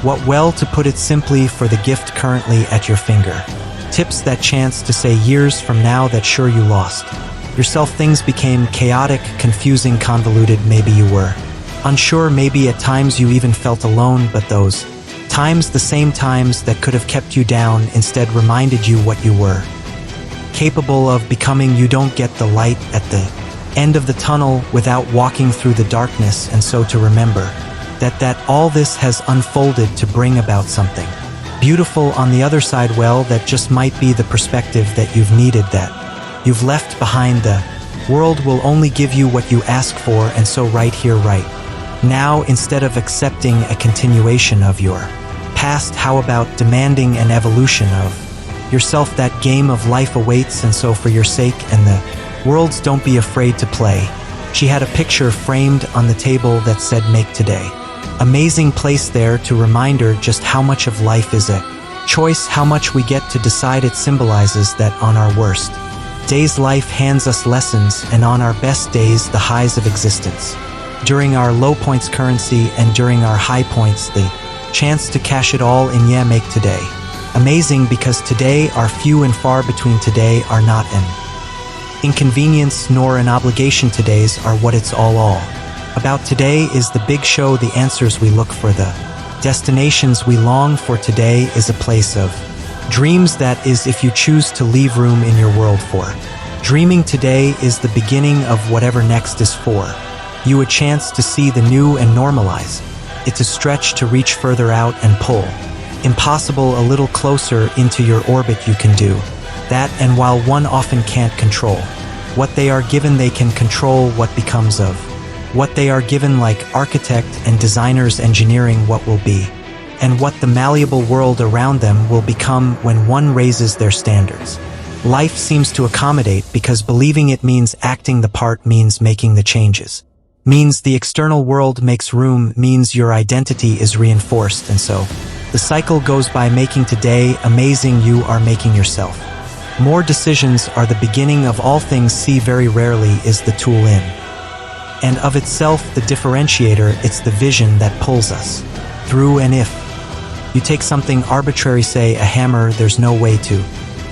what, well, to put it simply, for the gift currently at your finger tips, that chance to say years from now that sure you lost yourself. Things became chaotic, confusing, convoluted. Maybe you were unsure, maybe at times you even felt alone, but those times, the same times that could have kept you down, instead reminded you what you were capable of becoming. You don't get the light at the end of the tunnel without walking through the darkness, and so to remember that all this has unfolded to bring about something beautiful on the other side. Well, that just might be the perspective that you've needed, that you've left behind. The world will only give you what you ask for, and so right here, right now, instead of accepting a continuation of your past, how about demanding an evolution of yourself? That game of life awaits, and so for your sake and the world's, don't be afraid to play. She had a picture framed on the table that said, make today amazing place, there to reminder just how much of life is a choice, how much we get to decide. It symbolizes that on our worst days life hands us lessons, and on our best days the highs of existence During our low points currency and during our high points, the chance to cash it all in, yeah, make today amazing, because today are few and far between. Today are not an inconvenience nor an obligation. Today's are what it's all about. Today is the big show, the answers we look for, the destinations we long for. Today is a place of dreams, that is, if you choose to leave room in your world for dreaming. Today is the beginning of whatever next is for you, a chance to see the new and normalize it, to stretch, to reach further out and pull impossible a little closer into your orbit. You can do that, and while one often can't control what they are given, they can control what becomes of what they are given, like architect and designers engineering what will be and what the malleable world around them will become when one raises their standards. Life seems to accommodate, because believing it means acting the part, means making the changes, means the external world makes room, means your identity is reinforced, and so the cycle goes by. Making today amazing, you are making yourself more. Decisions are the beginning of all things. See, very rarely is the tool in and of itself the differentiator, it's the vision that pulls us through. And if you take something arbitrary, say a hammer, there's no way to,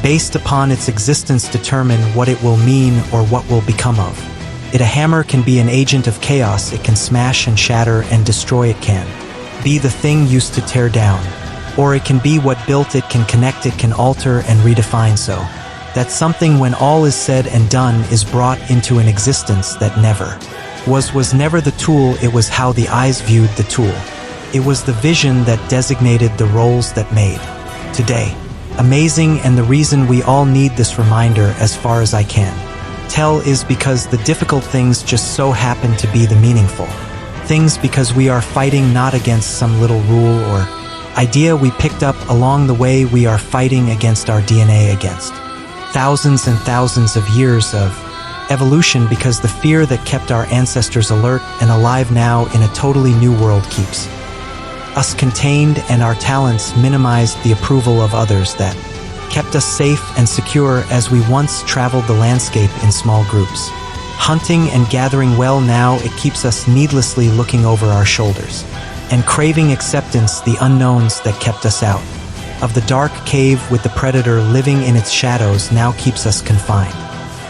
based upon its existence, determine what it will mean or what will become of it. A hammer can be an agent of chaos. It can smash and shatter and destroy. It can be the thing used to tear down, or it can be what built it, can connect it, can alter and redefine, so that something, when all is said and done, is brought into an existence that never was never the tool. It was how the eyes viewed the tool. It was the vision that designated the roles that made today amazing. And the reason we all need this reminder, as far as I can tell, is because the difficult things just so happen to be the meaningful things, because we are fighting not against some little rule or idea we picked up along the way. We are fighting against our DNA, against thousands and thousands of years of evolution, because the fear that kept our ancestors alert and alive now in a totally new world keeps us contained, and our talents minimized the approval of others that kept us safe and secure as we once traveled the landscape in small groups, hunting and gathering. Well, now it keeps us needlessly looking over our shoulders and craving acceptance. The unknowns that kept us out of the dark cave with the predator living in its shadows now keeps us confined,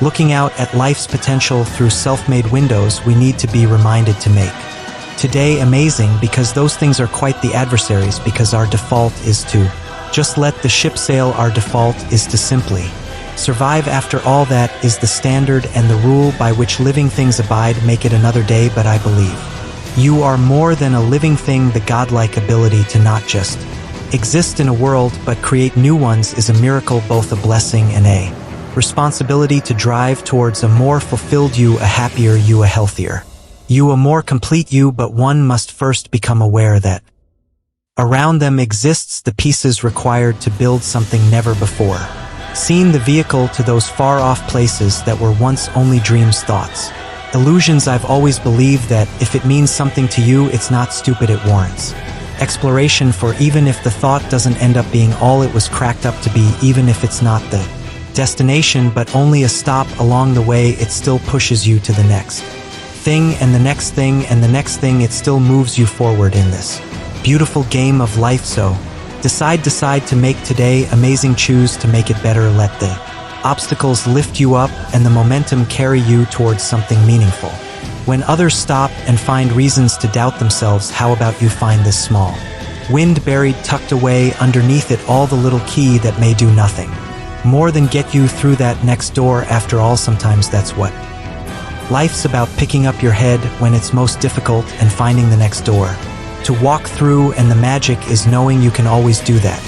looking out at life's potential through self-made windows. We need to be reminded to make today amazing, because those things are quite the adversaries, because our default is to just let the ship sail. Our default is to simply survive. After all, that is the standard and the rule by which living things abide. Make it another day, but I believe you are more than a living thing. The godlike ability to not just exist in a world, but create new ones is a miracle, both a blessing and a responsibility to drive towards a more fulfilled you, a happier you, a healthier you, a more complete you. But one must first become aware that around them exists the pieces required to build something never before seen, the vehicle to those far-off places that were once only dreams, thoughts, illusions. I've always believed that if it means something to you, it's not stupid, it warrants exploration. For even if the thought doesn't end up being all it was cracked up to be, even if it's not the destination but only a stop along the way, it still pushes you to the next thing and the next thing and the next thing. It still moves you forward in this beautiful game of life. So decide to make today amazing. Choose to make it better. Let the obstacles lift you up and the momentum carry you towards something meaningful. When others stop and find reasons to doubt themselves, how about you find this small wind buried, tucked away underneath it, all the little key that may do nothing more than get you through that next door. After all, sometimes that's what life's about, picking up your head when it's most difficult and finding the next door to walk through. And the magic is knowing you can always do that.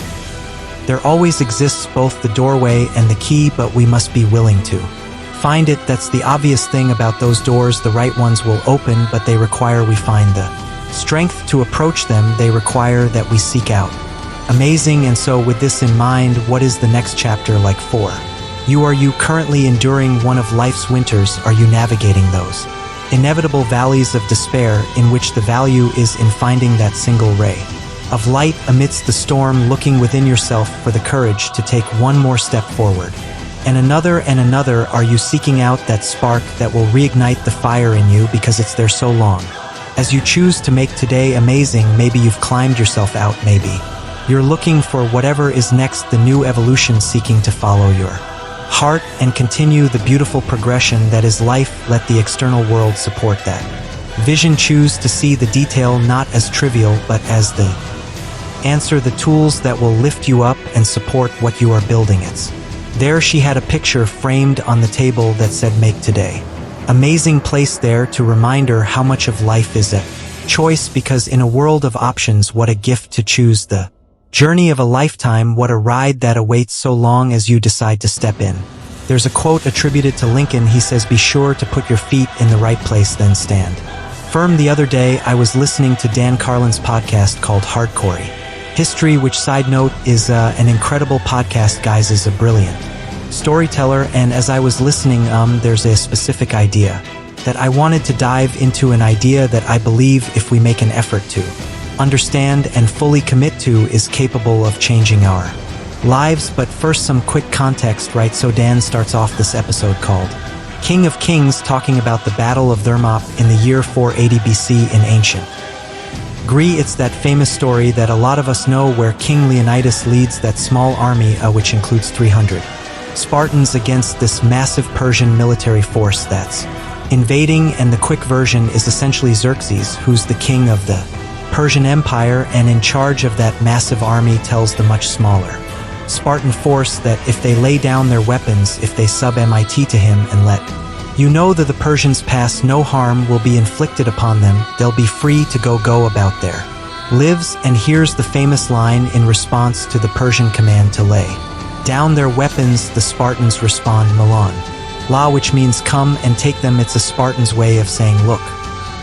There always exists both the doorway and the key, but we must be willing to find it. That's the obvious thing about those doors. The right ones will open, but they require we find the strength to approach them. They require that we seek out amazing. And so with this in mind, what is the next chapter like for you? Are you currently enduring one of life's winters? Are you navigating those inevitable valleys of despair, in which the value is in finding that single ray of light amidst the storm, looking within yourself for the courage to take one more step forward? And another, are you seeking out that spark that will reignite the fire in you because it's there so long? As you choose to make today amazing, maybe you've climbed yourself out, maybe. You're looking for whatever is next, the new evolution seeking to follow your heart and continue the beautiful progression that is life. Let the external world support that. Vision, choose to see the detail not as trivial but as the answer, the tools that will lift you up and support what you are building. There she had a picture framed on the table that said make today. Amazing place there to remind her how much of life is a choice, because in a world of options, what a gift to choose the journey of a lifetime, what a ride that awaits so long as you decide to step in. There's a quote attributed to Lincoln. He says, be sure to put your feet in the right place, then stand firm. The other day, I was listening to Dan Carlin's podcast called Hardcore History, which, side note, is an incredible podcast. Guys is a brilliant storyteller, and as I was listening, there's a specific idea that I wanted to dive into, an idea that I believe if we make an effort to understand and fully commit to is capable of changing our lives. But first, some quick context, right? So Dan starts off this episode called King of Kings, talking about the Battle of Thermop in the year 480 BC in ancient Greece. It's that famous story that a lot of us know, where King Leonidas leads that small army, which includes 300 Spartans, against this massive Persian military force that's invading. And the quick version is essentially Xerxes, who's the king of the Persian Empire and in charge of that massive army, tells the much smaller Spartan force that if they lay down their weapons, if they submit to him and let you know that the Persians pass, no harm will be inflicted upon them, they'll be free to go about their lives. And here's the famous line in response to the Persian command to lay down their weapons. The Spartans respond, Milan La, which means come and take them. It's a Spartan's way of saying, look,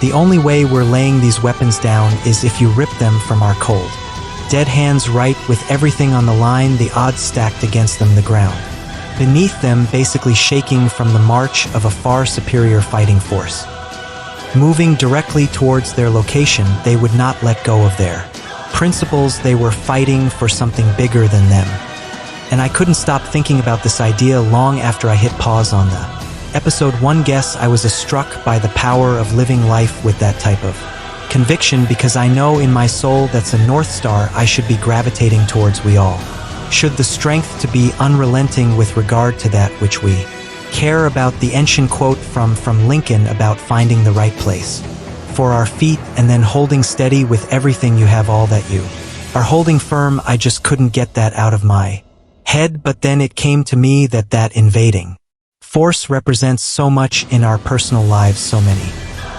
the only way we're laying these weapons down is if you rip them from our cold dead hands, right? With everything on the line, the odds stacked against them, the ground beneath them basically shaking from the march of a far superior fighting force. Moving directly towards their location, they would not let go of their principles. They were fighting for something bigger than them. And I couldn't stop thinking about this idea long after I hit pause on the episode. One guess, I was struck by the power of living life with that type of conviction, because I know in my soul that's a North Star I should be gravitating towards. We all should. The strength to be unrelenting with regard to that which we care about. The ancient quote from Lincoln about finding the right place for our feet and then holding steady with everything you have, all that you are holding firm. I just couldn't get that out of my head, but then it came to me that that invading force represents so much in our personal lives, so many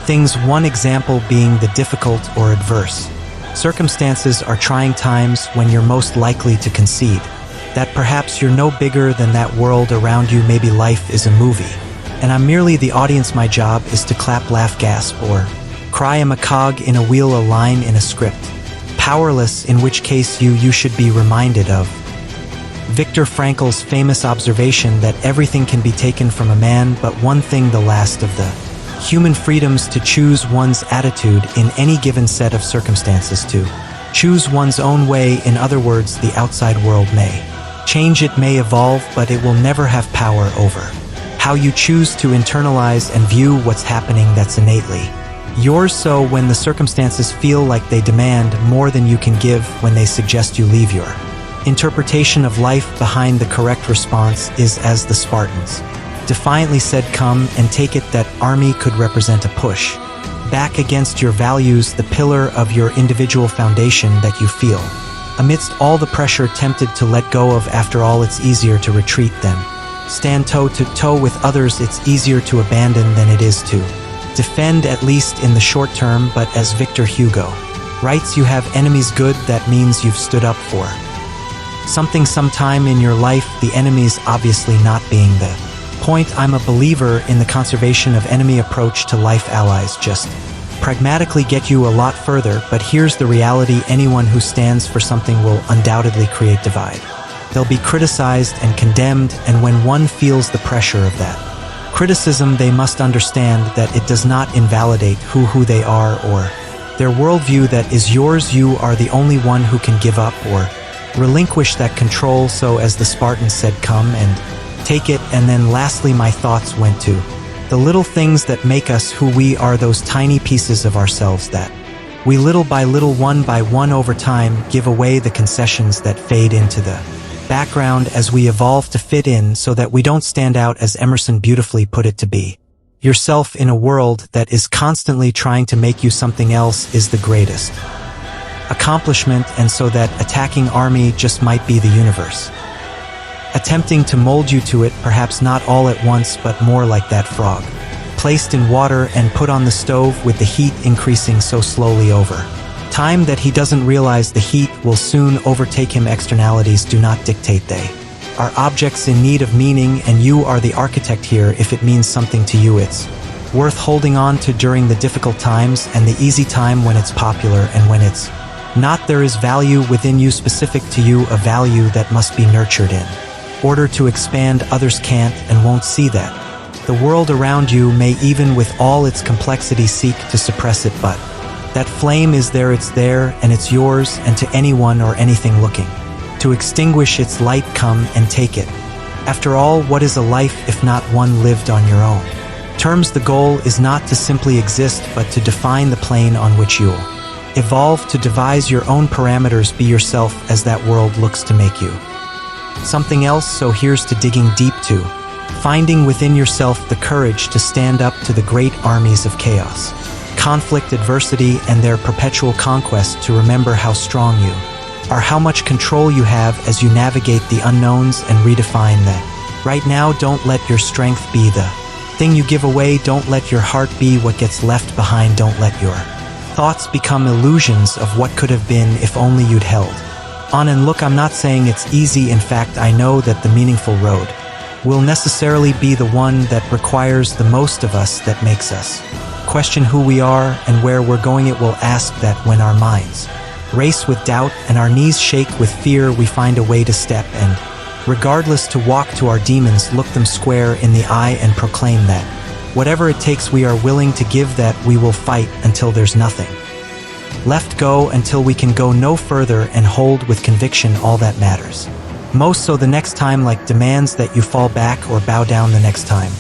things. One example being the difficult or adverse circumstances are trying times when you're most likely to concede that perhaps you're no bigger than that world around you. Maybe life is a movie and I'm merely the audience. My job is to clap, laugh, gasp, or cry. I'm a cog in a wheel, a line in a script. Powerless, in which case you should be reminded of Viktor Frankl's famous observation that everything can be taken from a man but one thing, the last of the human freedoms, to choose one's attitude in any given set of circumstances, to choose one's own way. In other words, the outside world may change, it may evolve, but it will never have power over how you choose to internalize and view what's happening. That's innately yours. So when the circumstances feel like they demand more than you can give, when they suggest you leave, your interpretation of life behind the correct response is, as the Spartans defiantly said, come and take it. That army could represent a push back against your values, the pillar of your individual foundation that you feel amidst all the pressure, tempted to let go of. After all, it's easier to retreat than stand toe to toe with others. It's easier to abandon than it is to defend, at least in the short term. But as Victor Hugo writes, you have enemies. Good, that means you've stood up for something sometime in your life. The enemies obviously not being the point. I'm a believer in the conservation of enemy approach to life. Allies just pragmatically get you a lot further. But here's the reality, anyone who stands for something will undoubtedly create divide. They'll be criticized and condemned, and when one feels the pressure of that criticism, they must understand that it does not invalidate who they are or their worldview that is yours. You are the only one who can give up or relinquish that control. So as the Spartans said, come and take it, and then lastly my thoughts went to the little things that make us who we are, those tiny pieces of ourselves that we little by little, one by one over time, give away, the concessions that fade into the background as we evolve to fit in so that we don't stand out, as Emerson beautifully put it, to be yourself in a world that is constantly trying to make you something else is the greatest accomplishment, and so that attacking army just might be the universe attempting to mold you to it, perhaps not all at once, but more like that frog placed in water and put on the stove with the heat increasing so slowly over time that he doesn't realize the heat will soon overtake him. Externalities do not dictate, they are objects in need of meaning, and you are the architect here. If it means something to you, it's worth holding on to during the difficult times and the easy time when it's popular, and when it's not, there is value within you, specific to you, a value that must be nurtured in order to expand. Others can't and won't see that. The world around you may, even with all its complexity, seek to suppress it, but that flame is there, it's there, and it's yours, and to anyone or anything looking to extinguish its light, come and take it. After all, what is a life if not one lived on your own terms? The goal is not to simply exist, but to define the plane on which you'll evolve, to devise your own parameters, be yourself as that world looks to make you something else. So here's to digging deep, to finding within yourself the courage to stand up to the great armies of chaos, conflict, adversity, and their perpetual conquest, to remember how strong you are, how much control you have as you navigate the unknowns, and redefine that right now. Don't let your strength be the thing you give away. Don't let your heart be what gets left behind. Don't let your thoughts become illusions of what could have been if only you'd held on. And look, I'm not saying it's easy. In fact, I know that the meaningful road will necessarily be the one that requires the most of us, that makes us question who we are and where we're going. It will ask that when our minds race with doubt and our knees shake with fear, we find a way to step, and regardless, to walk to our demons, look them square in the eye, and proclaim that whatever it takes, we are willing to give, that we will fight until there's nothing left, go until we can go no further, and hold with conviction all that matters most. So the next time like demands that you fall back or bow down. The next time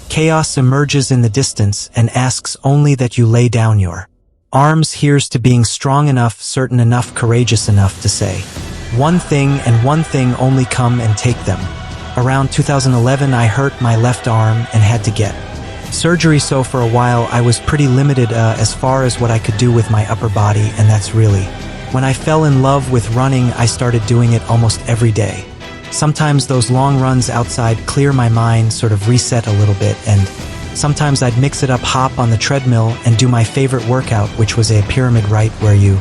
chaos emerges in the distance and asks only that you lay down your arms. Here's to being strong enough, certain enough, courageous enough to say one thing and one thing only, come and take them. Around 2011, I hurt my left arm and had to get surgery, so for a while I was pretty limited as far as what I could do with my upper body, and that's really when I fell in love with running. I started doing it almost every day. Sometimes those long runs outside clear my mind, sort of reset a little bit, and sometimes I'd mix it up, hop on the treadmill and do my favorite workout, which was a pyramid, right, where you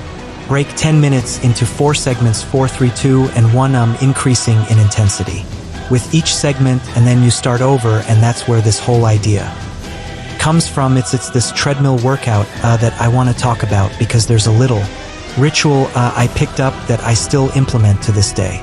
break 10 minutes into 4 segments, 4, 3, 2, and 1, increasing in intensity with each segment, and then you start over, and that's where this whole idea comes from. It's this treadmill workout that I want to talk about, because there's a little ritual I picked up that I still implement to this day.